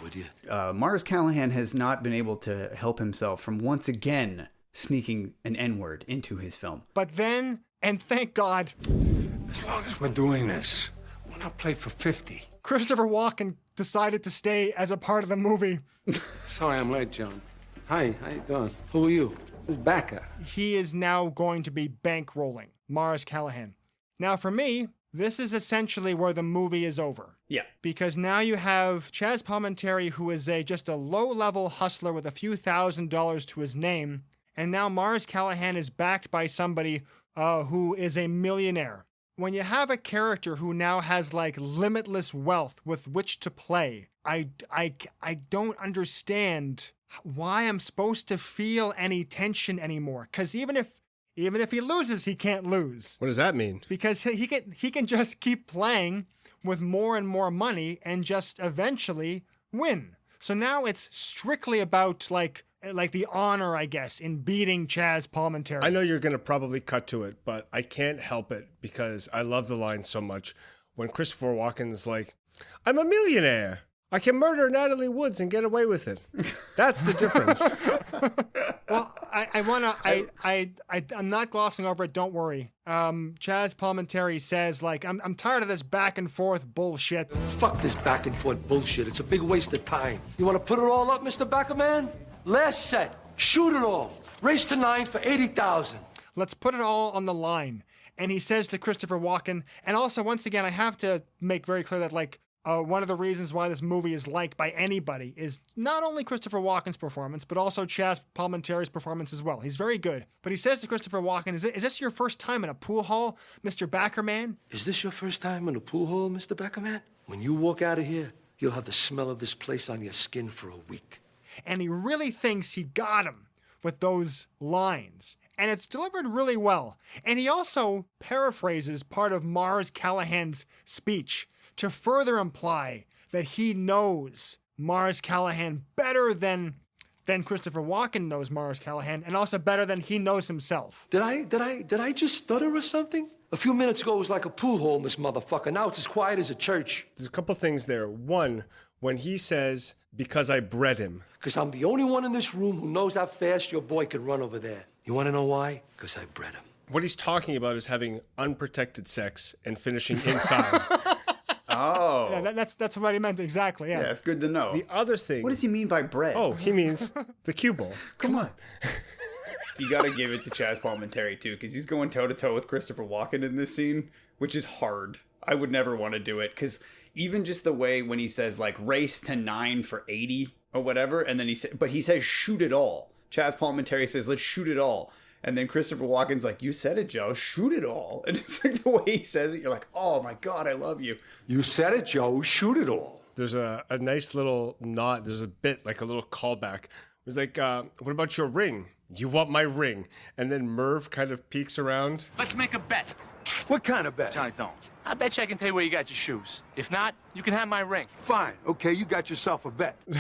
would you? Mars Callahan has not been able to help himself from once again sneaking an N-word into his film. But then, and thank God... As long as we're doing this, why not play for 50? Christopher Walken decided to stay as a part of the movie. Sorry I'm late, John. Hi, how you doing? Who are you? This is Becca. He is now going to be bankrolling Mars Callahan. Now, for me, this is essentially where the movie is over. Yeah. Because now you have Chaz Palminteri, who is just a low-level hustler with a few $1,000s to his name, and now Mars Callahan is backed by somebody who is a millionaire. When you have a character who now has like limitless wealth with which to play, I don't understand why I'm supposed to feel any tension anymore. Because even if he loses, he can't lose. What does that mean? Because he can just keep playing with more and more money and just eventually win. So now it's strictly about like the honor, I guess, in beating Chaz Palminteri. I know you're going to probably cut to it, but I can't help it because I love the line so much. When Christopher Walken's like, I'm a millionaire. I can murder Natalie Woods and get away with it. That's the difference. Well, I'm not glossing over it. Don't worry. Chaz Palminteri says, like, I'm tired of this back and forth bullshit. Fuck this back and forth bullshit. It's a big waste of time. You want to put it all up, Mr. Backerman? Last set. Shoot it all. Race to 9 for 80,000. Let's put it all on the line. And he says to Christopher Walken, and also, once again, I have to make very clear that, like, one of the reasons why this movie is liked by anybody is not only Christopher Walken's performance, but also Chaz Palminteri's performance as well. He's very good. But he says to Christopher Walken, is this your first time in a pool hall, Mr. Backerman? Is this your first time in a pool hall, Mr. Backerman? When you walk out of here, you'll have the smell of this place on your skin for a week. And he really thinks he got him with those lines. And it's delivered really well. And he also paraphrases part of Mars Callahan's speech to further imply that he knows Mars Callahan better than Christopher Walken knows Mars Callahan, and also better than he knows himself. Did I just stutter or something? A few minutes ago it was like a pool hole in this motherfucker. Now it's as quiet as a church. There's a couple things there. One, when he says, because I bred him. Because I'm the only one in this room who knows how fast your boy can run over there. You want to know why? Because I bred him. What he's talking about is having unprotected sex and finishing inside. Oh. Yeah, that's what he meant exactly, yeah. Yeah, it's good to know. The other thing... What does he mean by bread? Oh, he means the cue ball. Come on. You got to give it to Chaz Palminteri, too, because he's going toe-to-toe with Christopher Walken in this scene, which is hard. I would never want to do it, because even just the way when he says, like, race to 9 for 80 or whatever, and then he says shoot it all. Chaz Palminteri says, let's shoot it all. And then Christopher Walken's like, you said it, Joe. Shoot it all. And it's like the way he says it, you're like, oh, my God, I love you. You said it, Joe. Shoot it all. There's a nice little nod. There's a bit, like a little callback. It was like, what about your ring? You want my ring. And then Merv kind of peeks around. Let's make a bet. What kind of bet? Johnny, don't. I bet you I can tell you where you got your shoes. If not, you can have my ring. Fine. Okay, you got yourself a bet. What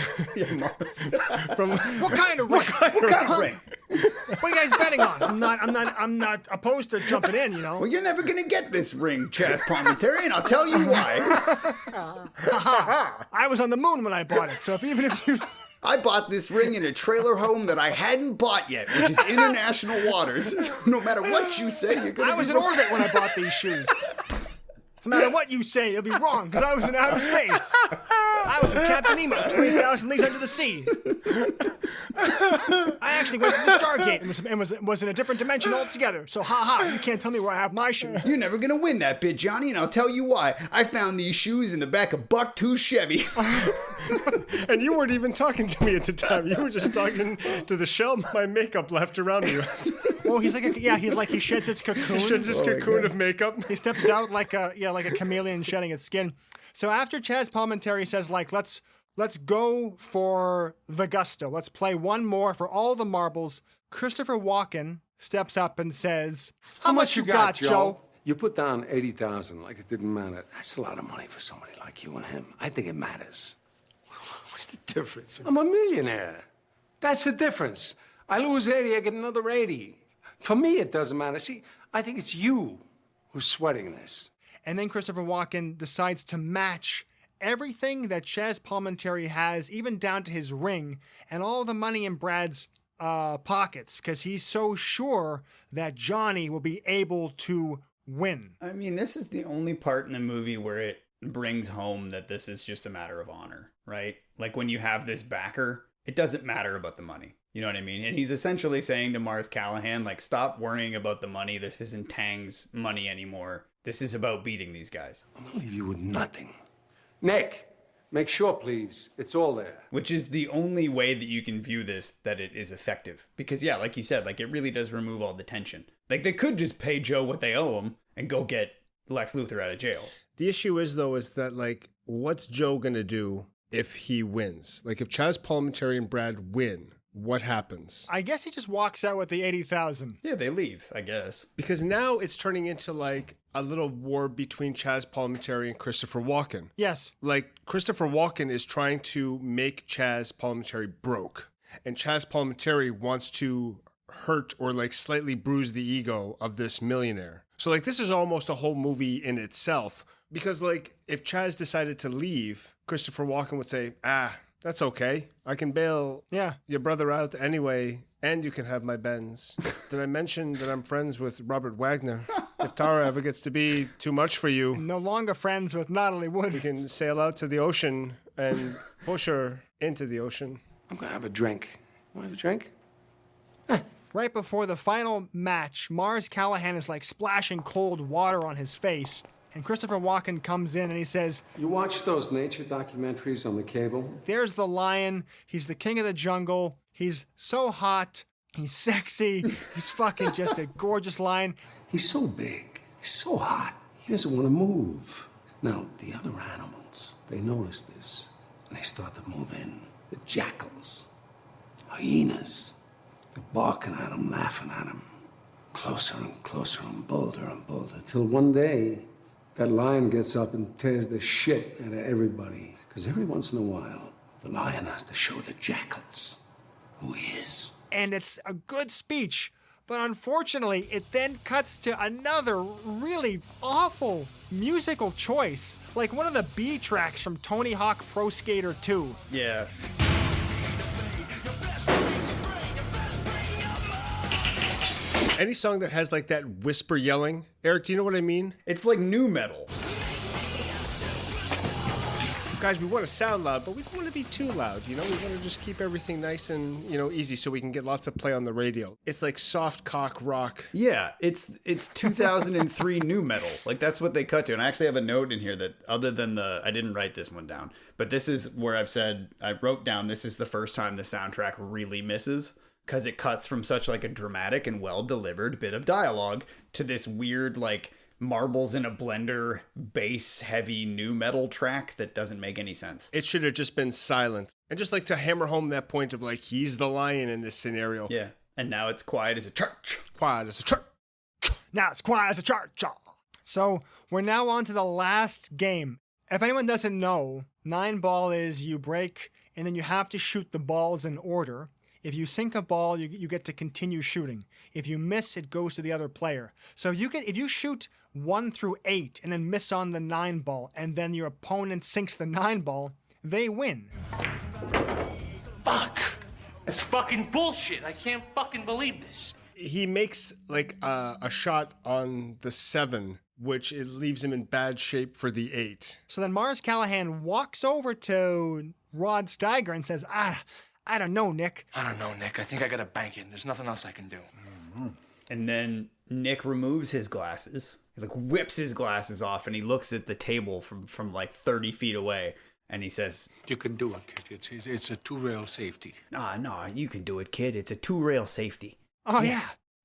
kind of ring? What kind of ring? What are you guys betting on? I'm not opposed to jumping in, you know. Well, you're never gonna get this ring, Chaz Palminteri, and I'll tell you why. I was on the moon when I bought it, so even if you... I bought this ring in a trailer home that I hadn't bought yet, which is international waters. So no matter what you say, you're gonna. I was in orbit when I bought these shoes. No matter what you say, it'll be wrong, because I was in outer space. I was with Captain Nemo, 20,000 leagues under the sea. I actually went to the Stargate and was in a different dimension altogether. So, you can't tell me where I have my shoes. You're never gonna win that bit, Johnny, and I'll tell you why. I found these shoes in the back of Buck 2 Chevy. And you weren't even talking to me at the time. You were just talking to the shell my makeup left around you. Well, he's like he sheds his cocoon. He sheds his cocoon of makeup. He steps out like a chameleon shedding its skin. So after Chaz Palminteri says, like, let's go for the gusto. Let's play one more for all the marbles. Christopher Walken steps up and says, "How much you got, Joe?" You put down 80,000 like it didn't matter. That's a lot of money for somebody like you and him. I think it matters. What's the difference? I'm a millionaire. That's the difference. I lose 80, I get another 80. For me, it doesn't matter. See, I think it's you who's sweating this. And then Christopher Walken decides to match everything that Chaz Palminteri has, even down to his ring, and all the money in Brad's pockets, because he's so sure that Johnny will be able to win. I mean, this is the only part in the movie where it brings home that this is just a matter of honor, right? Like when you have this backer, it doesn't matter about the money. You know what I mean? And he's essentially saying to Mars Callahan, like, stop worrying about the money. This isn't Tang's money anymore. This is about beating these guys. I'm gonna leave you with nothing. Nick, Make sure, please. It's all there. Which is the only way that you can view this that it is effective. Because, yeah, like you said, like it really does remove all the tension. Like they could just pay Joe what they owe him and go get Lex Luthor out of jail. The issue is, though, is that, like, what's Joe going to do if he wins? Like, if Chaz Palminteri and Brad win, what happens? I guess he just walks out with the 80,000. Yeah, they leave, I guess. Because now it's turning into, like, a little war between Chaz Palminteri and Christopher Walken. Yes. Like, Christopher Walken is trying to make Chaz Palminteri broke. And Chaz Palminteri wants to hurt or, like, slightly bruise the ego of this millionaire. So, like, this is almost a whole movie in itself. Because, like, if Chaz decided to leave, Christopher Walken would say, that's okay. I can bail your brother out anyway, and you can have my Benz. Did I mention that I'm friends with Robert Wagner? If Tara ever gets to be too much for you... No longer friends with Natalie Wood. We can sail out to the ocean and push her into the ocean. I'm going to have a drink. Want to have a drink? Right before the final match, Mars Callahan is like splashing cold water on his face. And Christopher Walken comes in and he says, You watch those nature documentaries on the cable? There's the lion. He's the king of the jungle. He's so hot. He's sexy. He's fucking just a gorgeous lion. He's so big. He's so hot. He doesn't want to move. Now, the other animals, they notice this. And they start to move in. The jackals, hyenas, they're barking at him, laughing at him. Closer and closer and bolder, till one day, that lion gets up and tears the shit out of everybody. Because every once in a while, the lion has to show the jackals who he is. And it's a good speech, but unfortunately, it then cuts to another really awful musical choice, like one of the B tracks from Tony Hawk Pro Skater 2. Yeah. Any song that has like that whisper yelling. Eric, do you know what I mean? It's like nu metal. Guys, we want to sound loud, but we don't want to be too loud, you know? We want to just keep everything nice and, you know, easy so we can get lots of play on the radio. It's like soft cock rock. Yeah, it's 2003 nu metal. Like, that's what they cut to. And I actually have a note in here that other than I didn't write this one down, but this is where I wrote down, this is the first time the soundtrack really misses. Because it cuts from such like a dramatic and well-delivered bit of dialogue to this weird like marbles in a blender bass heavy nu metal track that doesn't make any sense. It should have just been silent. And just like to hammer home that point of like, he's the lion in this scenario. Yeah. And now it's quiet as a church. Quiet as a church. Now it's quiet as a church. So we're now on to the last game. If anyone doesn't know, 9-ball is you break and then you have to shoot the balls in order. If you sink a ball, you get to continue shooting. If you miss, it goes to the other player. So if you shoot 1 through 8 and then miss on the 9-ball, and then your opponent sinks the 9-ball, they win. Fuck! That's fucking bullshit. I can't fucking believe this. He makes like a shot on the 7, which it leaves him in bad shape for the 8. So then Mars Callahan walks over to Rod Steiger and says, I don't know, Nick. I don't know, Nick. I think I gotta bank it. There's nothing else I can do. Mm-hmm. And then Nick removes his glasses. He like whips his glasses off and he looks at the table from like 30 feet away and he says, You can do it, kid. It's a 2-rail safety. No, you can do it, kid. It's a 2-rail safety. Oh, yeah.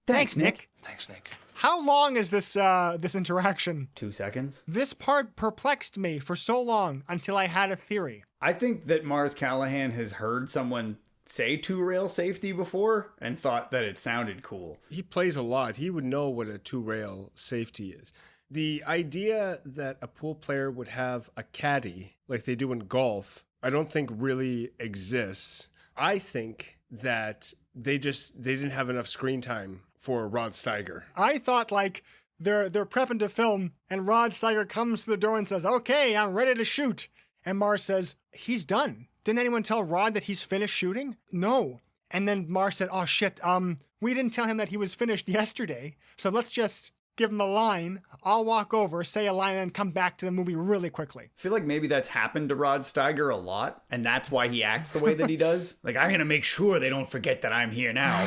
Thanks, Nick. Thanks, Nick. How long is this interaction? 2 seconds. This part perplexed me for so long until I had a theory. I think that Mars Callahan has heard someone say 2-rail safety before and thought that it sounded cool. He plays a lot. He would know what a 2-rail safety is. The idea that a pool player would have a caddy like they do in golf, I don't think really exists. I think that they didn't have enough screen time for Rod Steiger. I thought like they're prepping to film and Rod Steiger comes to the door and says, "Okay, I'm ready to shoot." And Mars says, "He's done. Didn't anyone tell Rod that he's finished shooting?" "No." And then Mars said, "Oh shit, we didn't tell him that he was finished yesterday. So let's just give him a line. I'll walk over, say a line, and come back to the movie really quickly." I feel like maybe that's happened to Rod Steiger a lot, and that's why he acts the way that he does. Like, I'm gonna make sure they don't forget that I'm here now.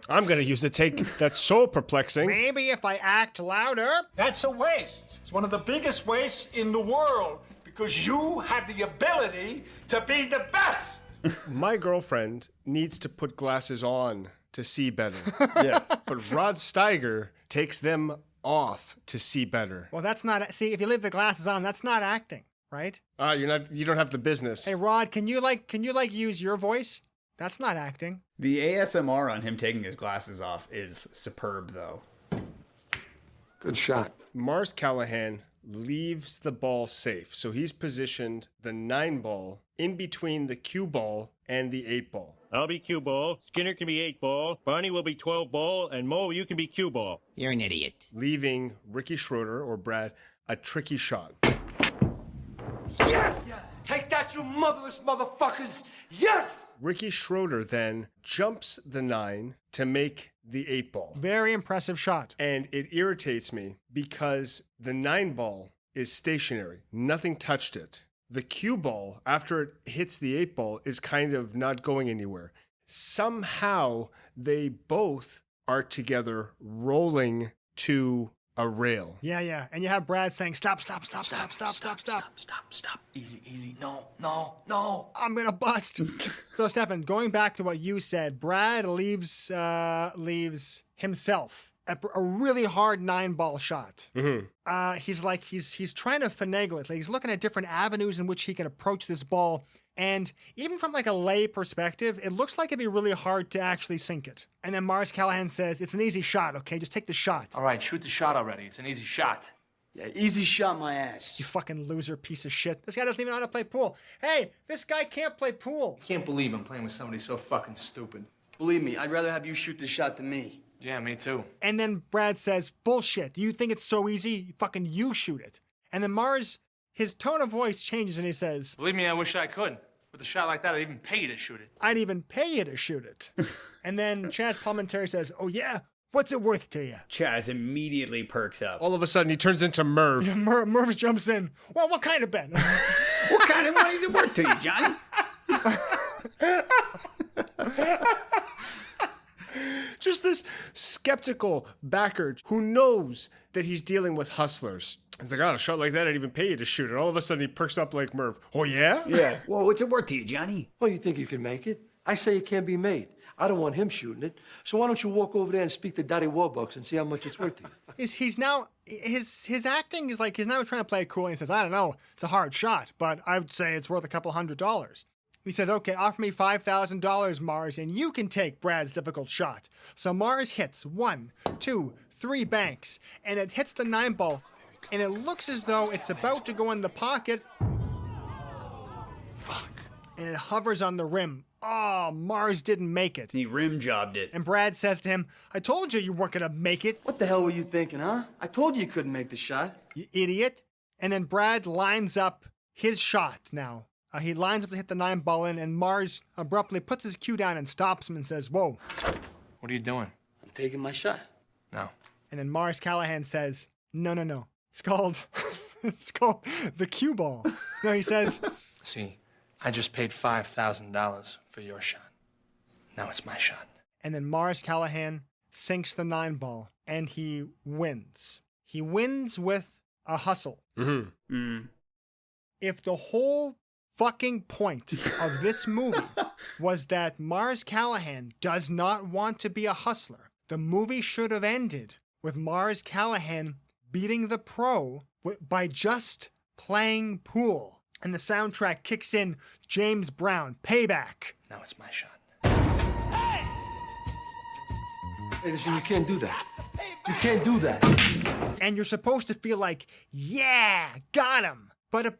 I'm gonna use the take that's so perplexing. Maybe if I act louder. That's a waste. It's one of the biggest wastes in the world Because you have the ability to be the best. My girlfriend needs to put glasses on to see better. Yeah. But Rod Steiger takes them off to see better. Well, that's not... See, if you leave the glasses on, that's not acting, right? You don't have the business. Hey, Rod, can you use your voice? That's not acting. The ASMR on him taking his glasses off is superb, though. Good shot. Mars Callahan leaves the ball safe. So he's positioned the 9 ball in between the cue ball and the 8 ball. I'll be cue ball. Skinner can be 8 ball. Barney will be 12 ball. And Mo, you can be cue ball. You're an idiot. Leaving Ricky Schroeder, or Brad, a tricky shot. Yes! Take that, you motherless motherfuckers! Yes! Ricky Schroeder then jumps the 9 to make the 8 ball. Very impressive shot. And it irritates me because the 9 ball is stationary. Nothing touched it. The cue ball, after it hits the 8 ball, is kind of not going anywhere. Somehow they both are together rolling to a rail. Yeah. And you have Brad saying, stop. Easy. No. I'm going to bust. So, Stefan, going back to what you said, Brad leaves himself a really hard 9-ball shot. Mm-hmm. He's trying to finagle it. Like, he's looking at different avenues in which he can approach this ball. And even from like a lay perspective, it looks like it'd be really hard to actually sink it. And then Mars Callahan says, it's an easy shot, okay? Just take the shot. All right, shoot the shot already. It's an easy shot. Yeah, easy shot my ass. You fucking loser piece of shit. This guy doesn't even know how to play pool. Hey, this guy can't play pool. Can't believe I'm playing with somebody so fucking stupid. Believe me, I'd rather have you shoot the shot than me. Yeah, me too. And then Brad says, bullshit. You think it's so easy? Fucking you shoot it. And then Mars, his tone of voice changes and he says, Believe me, I wish I could. With a shot like that, I'd even pay you to shoot it. I'd even pay you to shoot it. And then Chaz Palminteri says, oh yeah? What's it worth to you? Chaz immediately perks up. All of a sudden, he turns into Merv. Yeah, Merv jumps in. Well, what kind of bet? What kind of money is it worth to you, Johnny? Just this skeptical backer who knows that he's dealing with hustlers. He's like, a shot like that, I'd even pay you to shoot it. All of a sudden, he perks up like Merv. Oh, yeah? Yeah. Well, what's it worth to you, Johnny? Well, you think you can make it? I say it can't be made. I don't want him shooting it. So why don't you walk over there and speak to Daddy Warbucks and see how much it's worth to you? He's now, his acting is like, he's now trying to play it cool. And he says, I don't know, it's a hard shot, but I would say it's worth a couple $100. He says, okay, offer me $5,000, Mars, and you can take Brad's difficult shot. So Mars hits 1, 2, 3 banks, and it hits the 9 ball, and it looks as though it's about to go in the pocket. Fuck. And it hovers on the rim. Oh, Mars didn't make it. He rim jobbed it. And Brad says to him, I told you weren't going to make it. What the hell were you thinking, huh? I told you couldn't make the shot. You idiot. And then Brad lines up his shot now. He lines up to hit the 9 ball in, and Mars abruptly puts his cue down and stops him and says, whoa. What are you doing? I'm taking my shot. No. And then Mars Callahan says, no. It's called the cue ball. No, he says, See, I just paid $5,000 for your shot. Now it's my shot. And then Mars Callahan sinks the 9 ball, and he wins. He wins with a hustle. Mm-hmm. Mm. If the whole fucking point of this movie was that Mars Callahan does not want to be a hustler, the movie should have ended with Mars Callahan beating the pro by just playing pool. And the soundtrack kicks in James Brown, Payback. Now it's my shot. Hey, listen, you can't do that. You can't do that. And you're supposed to feel like, yeah, got him. But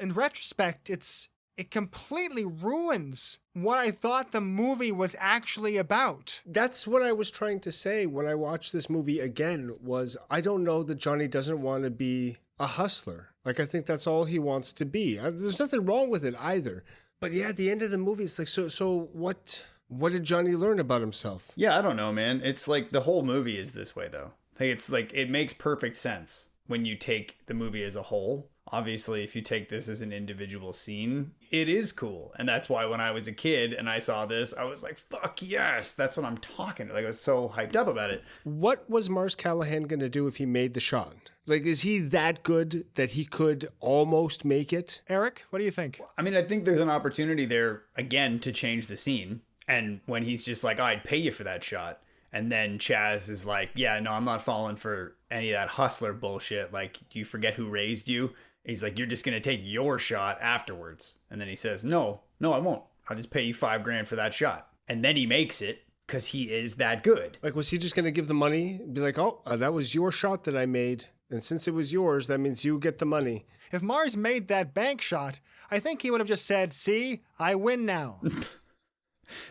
in retrospect, it completely ruins what I thought the movie was actually about. That's what I was trying to say when I watched this movie again, was I don't know that Johnny doesn't want to be a hustler. Like, I think that's all he wants to be. There's nothing wrong with it either. But yeah, at the end of the movie, it's like, so what did Johnny learn about himself? Yeah, I don't know, man. It's like the whole movie is this way, though. Like, it's like, it makes perfect sense when you take the movie as a whole. obviously, if you take this as an individual scene, it is cool. And that's why when I was a kid and I saw this, I was like, fuck yes, that's what I'm talking about. Like, I was so hyped up about it. What was Mars Callahan going to do if he made the shot? Like, is he that good that he could almost make it? Eric, what do you think? I mean, I think there's an opportunity there, again, to change the scene. And when he's just like, oh, I'd pay you for that shot. And then Chaz is like, yeah, no, I'm not falling for any of that hustler bullshit. Like, you forget who raised you? He's like, you're just going to take your shot afterwards. And then he says, no, I won't. I'll just pay you $5,000 for that shot. And then he makes it because he is that good. Like, was he just going to give the money? Be like, oh, that was your shot that I made. And since it was yours, that means you get the money. If Mars made that bank shot, I think he would have just said, see, I win now.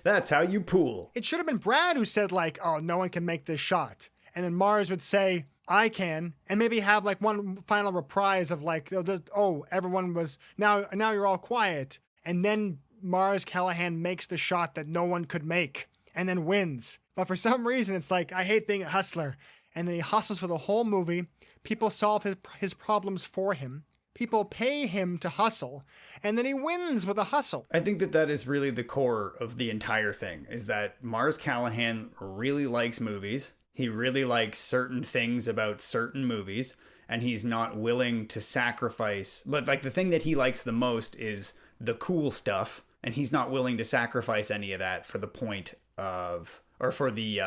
That's how you pool. It should have been Brad who said, like, oh, no one can make this shot. And then Mars would say, I can, and maybe have like one final reprise of like, oh, everyone was, now you're all quiet. And then Mars Callahan makes the shot that no one could make and then wins. But for some reason, it's like, I hate being a hustler. And then he hustles for the whole movie. People solve his problems for him. People pay him to hustle, and then he wins with a hustle. I think that is really the core of the entire thing, is that Mars Callahan really likes movies. He really likes certain things about certain movies, and he's not willing to sacrifice. Like, the thing that he likes the most is the cool stuff, and he's not willing to sacrifice any of that for the point of, or for the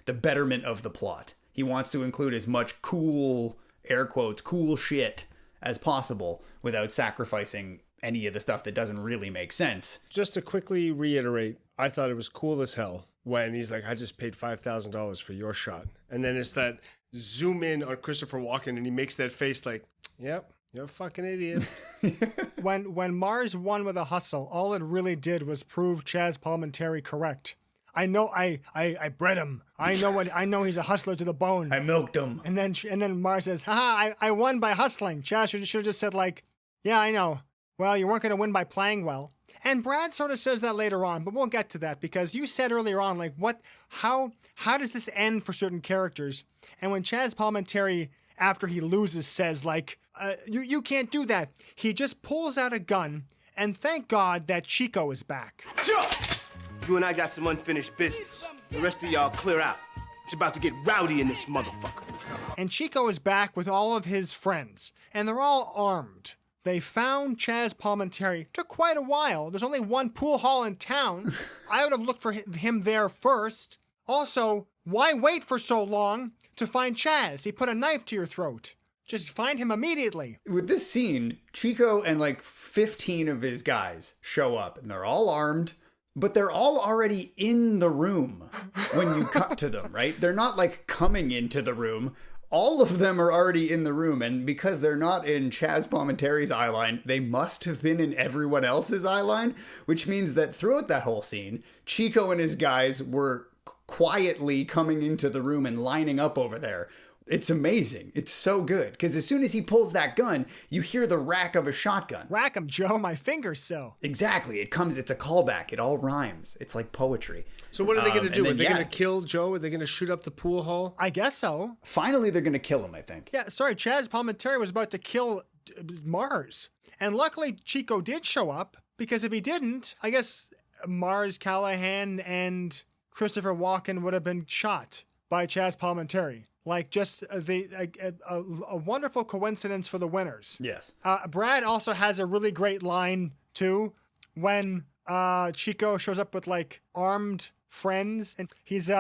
betterment of the plot. He wants to include as much cool, air quotes, cool shit as possible without sacrificing any of the stuff that doesn't really make sense. Just to quickly reiterate, I thought it was cool as hell when he's like, I just paid $5,000 for your shot. And then it's that zoom in on Christopher Walken and he makes that face like, yep, you're a fucking idiot. When Mars won with a hustle, all it really did was prove Chaz Palminteri correct. I know I bred him. I know he's a hustler to the bone. I milked him. And then Mars says, haha, I won by hustling. Chaz should have just said like, yeah, I know. Well, you weren't going to win by playing well. And Brad sort of says that later on, but we'll get to that because you said earlier on, like, how does this end for certain characters? And when Chaz Palminteri, after he loses, says like, you can't do that. He just pulls out a gun and thank God that Chico is back. You and I got some unfinished business. The rest of y'all clear out. It's about to get rowdy in this motherfucker. And Chico is back with all of his friends, and they're all armed. They found Chaz Palminteri. Took quite a while. There's only one pool hall in town. I would have looked for him there first. Also, why wait for so long to find Chaz? He put a knife to your throat. Just find him immediately. With this scene, Chico and like 15 of his guys show up, and they're all armed. But they're all already in the room when you cut to them, right? They're not like coming into the room. All of them are already in the room. And because they're not in Chaz Palminteri's eye line, they must have been in everyone else's eye line, which means that throughout that whole scene, Chico and his guys were quietly coming into the room and lining up over there. It's amazing. It's so good. Because as soon as he pulls that gun, you hear the rack of a shotgun. Rack 'em, Joe. My fingers so. Exactly. It's a callback. It all rhymes. It's like poetry. So what are they going to do? Are they going to kill Joe? Are they going to shoot up the pool hall? I guess so. Finally, they're going to kill him, I think. Yeah, sorry. Chaz Palminteri was about to kill Mars. And luckily, Chico did show up. Because if he didn't, I guess Mars Callahan and Christopher Walken would have been shot by Chaz Palminteri. Like, just a wonderful coincidence for the winners. Yes. Brad also has a really great line, too, when Chico shows up with, like, armed friends. And he's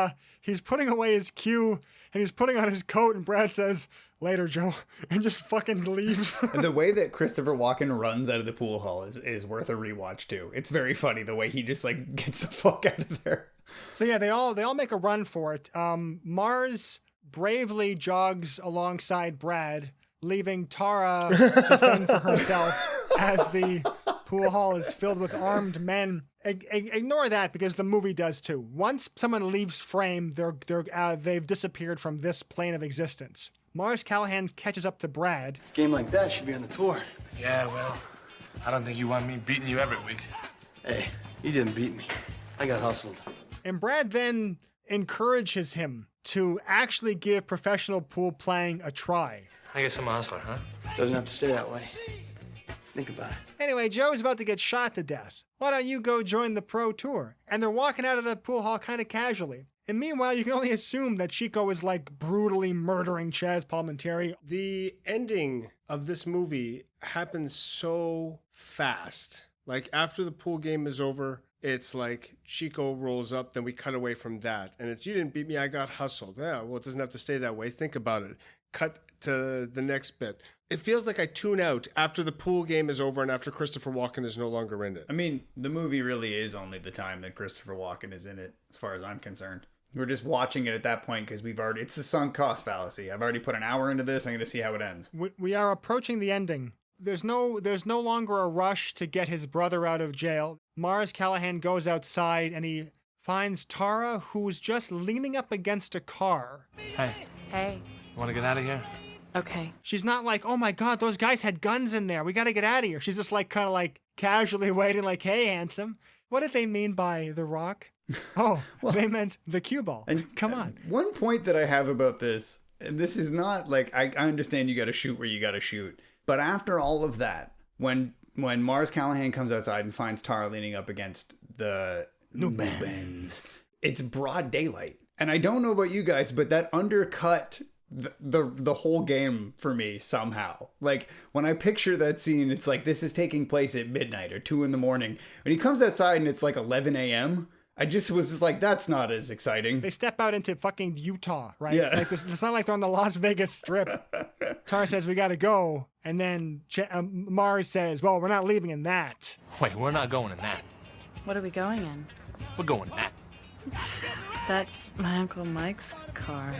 putting away his cue, and he's putting on his coat, and Brad says, later, Joe, and just fucking leaves. And the way that Christopher Walken runs out of the pool hall is worth a rewatch, too. It's very funny, the way he just, like, gets the fuck out of there. So, yeah, they all make a run for it. Mars bravely jogs alongside Brad, leaving Tara to fend for herself as the pool hall is filled with armed men. Ignore that because the movie does too. Once someone leaves frame, they've disappeared from this plane of existence. Mars Callahan catches up to Brad. A game like that should be on the tour. Yeah, well, I don't think you want me beating you every week. Hey, you didn't beat me. I got hustled. And Brad then encourages him to actually give professional pool playing a try. I guess I'm a hustler, huh? Doesn't have to stay that way. Think about it. Anyway, Joe's about to get shot to death. Why don't you go join the pro tour? And they're walking out of the pool hall kind of casually. And meanwhile, you can only assume that Chico is like brutally murdering Chaz Palminteri. The ending of this movie happens so fast. Like after the pool game is over, it's like Chico rolls up, then we cut away from that. And it's, you didn't beat me, I got hustled. Yeah, well, it doesn't have to stay that way. Think about it. Cut to the next bit. It feels like I tune out after the pool game is over and after Christopher Walken is no longer in it. I mean, the movie really is only the time that Christopher Walken is in it, as far as I'm concerned. We're just watching it at that point because it's the sunk cost fallacy. I've already put an hour into this. I'm going to see how it ends. We are approaching the ending. There's no longer a rush to get his brother out of jail. Mars Callahan goes outside and he finds Tara, who's just leaning up against a car. Hey, Hey. you want to get out of here? Okay. She's not like, oh my God, those guys had guns in there. We got to get out of here. She's just like kind of like casually waiting like, hey, handsome. What did they mean by The Rock? Oh, well, they meant the cue ball. Come on. One point that I have about this, and this is not like, I understand you got to shoot where you got to shoot. But after all of that, when Mars Callahan comes outside and finds Tara leaning up against the Nubens, it's broad daylight. And I don't know about you guys, but that undercut the whole game for me somehow. Like when I picture that scene, it's like this is taking place at midnight or 2 a.m. When he comes outside and it's like 11 a.m., I just was just like, that's not as exciting. They step out into fucking Utah, right? Yeah. Like it's not like they're on the Las Vegas Strip. Tara says, we got to go. And then Mars says, well, we're not leaving in that. Wait, we're not going in that. What are we going in? We're going in that. That's my Uncle Mike's car.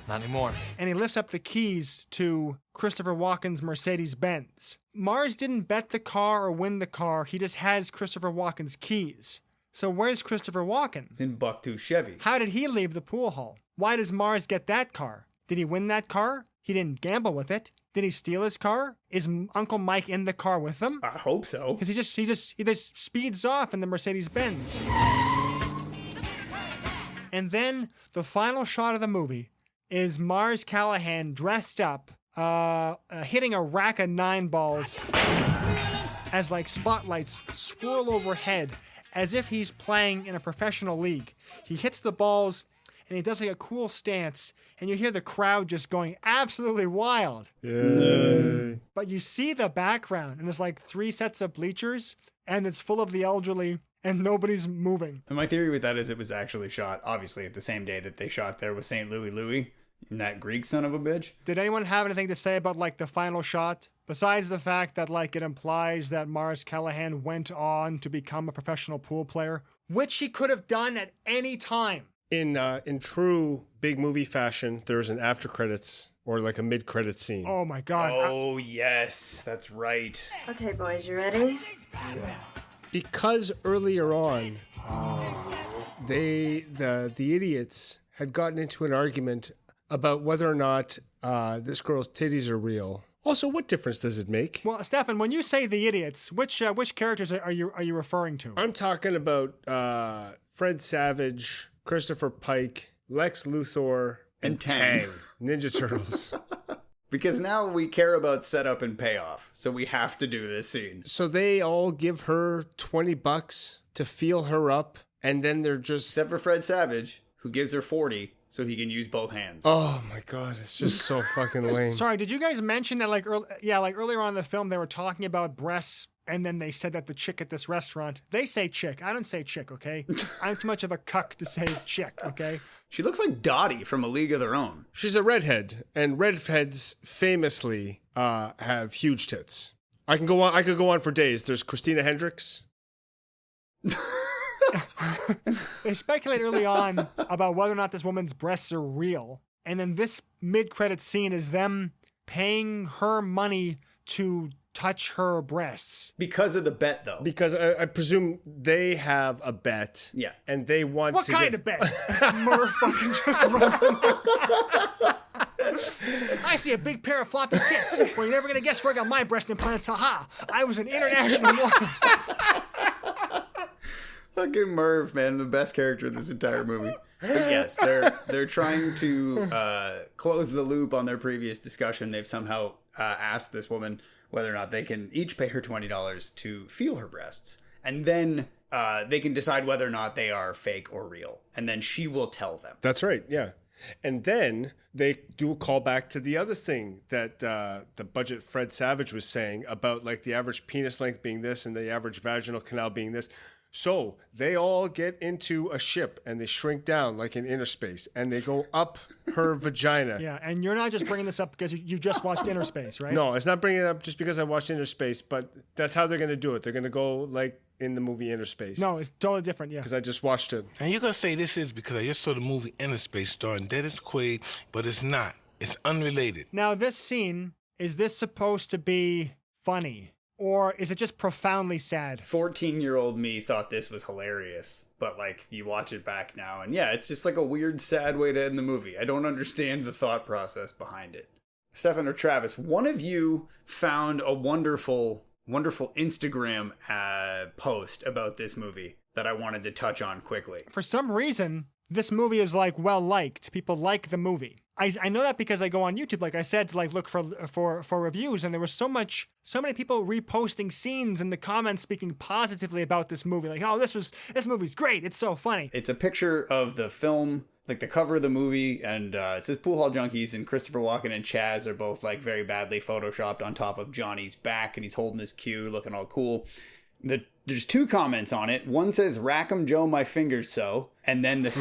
Not anymore. And he lifts up the keys to Christopher Walken's Mercedes-Benz. Mars didn't bet the car or win the car. He just has Christopher Walken's keys. So where's Christopher Walken? He's in Buck-2 Chevy. How did he leave the pool hall? Why does Mars get that car? Did he win that car? He didn't gamble with it. Did he steal his car? Is Uncle Mike in the car with him? I hope so. Because he just speeds off in the Mercedes-Benz. And then the final shot of the movie is Mars Callahan dressed up, hitting a rack of 9 balls as like spotlights swirl overhead as if he's playing in a professional league. He hits the balls and he does like a cool stance and you hear the crowd just going absolutely wild. Yay. But you see the background and there's like 3 sets of bleachers and it's full of the elderly and nobody's moving. And my theory with that is it was actually shot, obviously, at the same day that they shot there with St. Louis. And that Greek son of a bitch. Did anyone have anything to say about like the final shot? Besides the fact that like it implies that Mars Callahan went on to become a professional pool player, which he could have done at any time. In true big movie fashion, there's an after credits or like a mid credits scene. Oh my God. Oh yes, that's right. Okay, boys, you ready? Because earlier on, the idiots had gotten into an argument about whether or not this girl's titties are real. Also, what difference does it make? Well, Stefan, when you say the idiots, which characters are you referring to? I'm talking about Fred Savage, Christopher Pike, Lex Luthor, and Tang. Ninja Turtles. Because now we care about setup and payoff, so we have to do this scene. So they all give her $20 to feel her up, and then they're just... Except for Fred Savage, who gives her 40 so he can use both hands. Oh my God, it's just so fucking lame. Sorry, did you guys mention that like earlier on in the film they were talking about breasts and then they said that the chick at this restaurant, they say chick. I don't say chick, okay? I'm too much of a cuck to say chick, okay? She looks like Dottie from A League of Their Own. She's a redhead, and redheads famously have huge tits. I could go on for days. There's Christina Hendricks. They speculate early on about whether or not this woman's breasts are real. And then this mid-credit scene is them paying her money to touch her breasts. Because of the bet, though. Because I presume they have a bet. Yeah. And they want what to kind of bet? Murph fucking just runs I see a big pair of floppy tits. Well, you're never going to guess where I got my breast implants. Haha. I was an international model. Fucking Merv, man. The best character in this entire movie. But yes, they're trying to close the loop on their previous discussion. They've somehow asked this woman whether or not they can each pay her $20 to feel her breasts. And then they can decide whether or not they are fake or real. And then she will tell them. That's right, yeah. And then they do a callback to the other thing that the budget Fred Savage was saying about like the average penis length being this and the average vaginal canal being this. So they all get into a ship and they shrink down like in Inner Space and they go up her vagina. Yeah, and you're not just bringing this up because you just watched Inner Space, right? No, it's not bringing it up just because I watched Inner Space, but that's how they're going to do it. They're going to go like in the movie Inner Space. No, it's totally different, yeah. Because I just watched it. And you're going to say this is because I just saw the movie Inner Space starring Dennis Quaid, but it's not. It's unrelated. Now, this scene, is this supposed to be funny? Or is it just profoundly sad? 14-year-old me thought this was hilarious. But, like, you watch it back now, and yeah, it's just like a weird, sad way to end the movie. I don't understand the thought process behind it. Stefan or Travis, one of you found a wonderful Instagram post about this movie that I wanted to touch on quickly. For some reason, this movie is like well liked. People like the movie. I know that because I go on YouTube, like I said, to like look for reviews, and there was so many people reposting scenes in the comments speaking positively about this movie. Like, oh, this movie's great. It's so funny. It's a picture of the film, like the cover of the movie, and it says Poolhall Junkies, and Christopher Walken and Chaz are both like very badly photoshopped on top of Johnny's back, and he's holding his cue, looking all cool. There's two comments on it. One says, "Rack 'em Joe, my fingers so," and then the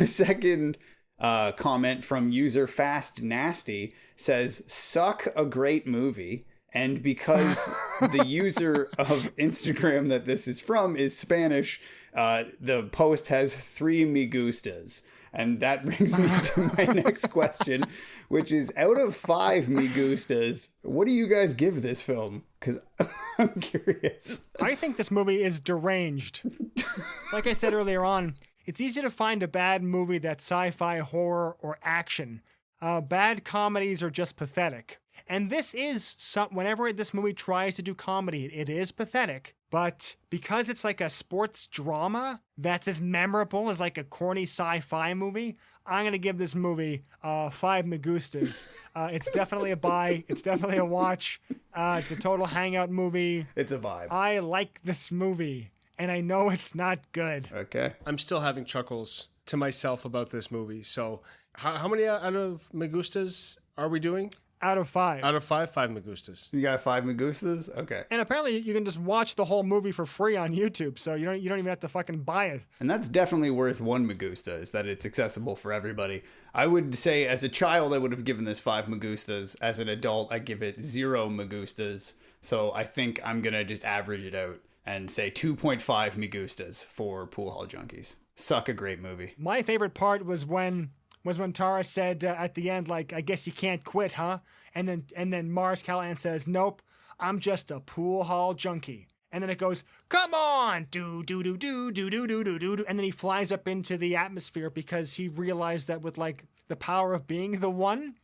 second comment from user Fast Nasty says, "Suck a great movie." And because the user of Instagram that this is from is Spanish, the post has 3 me gustas. And that brings me to my next question, which is, out of 5 me gustas, what do you guys give this film? Because I'm curious. I think this movie is deranged. Like I said earlier on, it's easy to find a bad movie that's sci-fi, horror, or action. Bad comedies are just pathetic. And this is, whenever this movie tries to do comedy, it is pathetic. But because it's like a sports drama that's as memorable as like a corny sci-fi movie, I'm going to give this movie 5 me gustas. It's definitely a buy. It's definitely a watch. It's a total hangout movie. It's a vibe. I like this movie, and I know it's not good. Okay. I'm still having chuckles to myself about this movie. So how many out of me gustas are we doing? Out of 5. Out of 5 me gustas. You got 5 me gustas? Okay. And apparently you can just watch the whole movie for free on YouTube, so you don't even have to fucking buy it. And that's definitely worth 1 me gusta, is that it's accessible for everybody. I would say as a child I would have given this 5 me gustas. As an adult I give it 0 me gustas. So I think I'm going to just average it out and say 2.5 me gustas for Poolhall Junkies. Suck a great movie. My favorite part was when Tara said at the end, like, "I guess you can't quit, huh?" And then Mars Callahan says, "Nope, I'm just a pool hall junkie." And then it goes, "Come on, do do do do do do do do do," and then he flies up into the atmosphere because he realized that with like the power of being the one,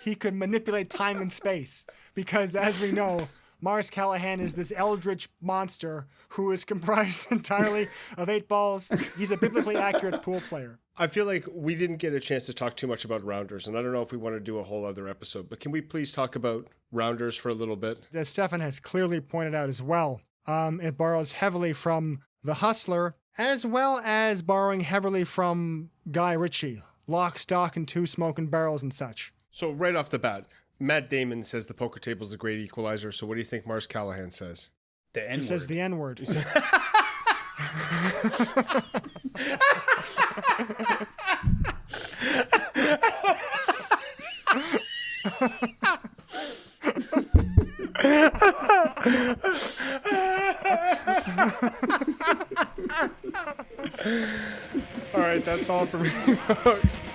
he could manipulate time and space. Because as we know, Mars Callahan is this eldritch monster who is comprised entirely of 8 balls. He's a biblically accurate pool player. I feel like we didn't get a chance to talk too much about Rounders, and I don't know if we want to do a whole other episode, but can we please talk about Rounders for a little bit? As Stefan has clearly pointed out as well, it borrows heavily from The Hustler, as well as borrowing heavily from Guy Ritchie, Lock, Stock, and 2 Smoking Barrels and such. So right off the bat, Matt Damon says the poker table is the great equalizer, so what do you think Mars Callahan says? The N-word. He says the N-word. All right, that's all for me, folks.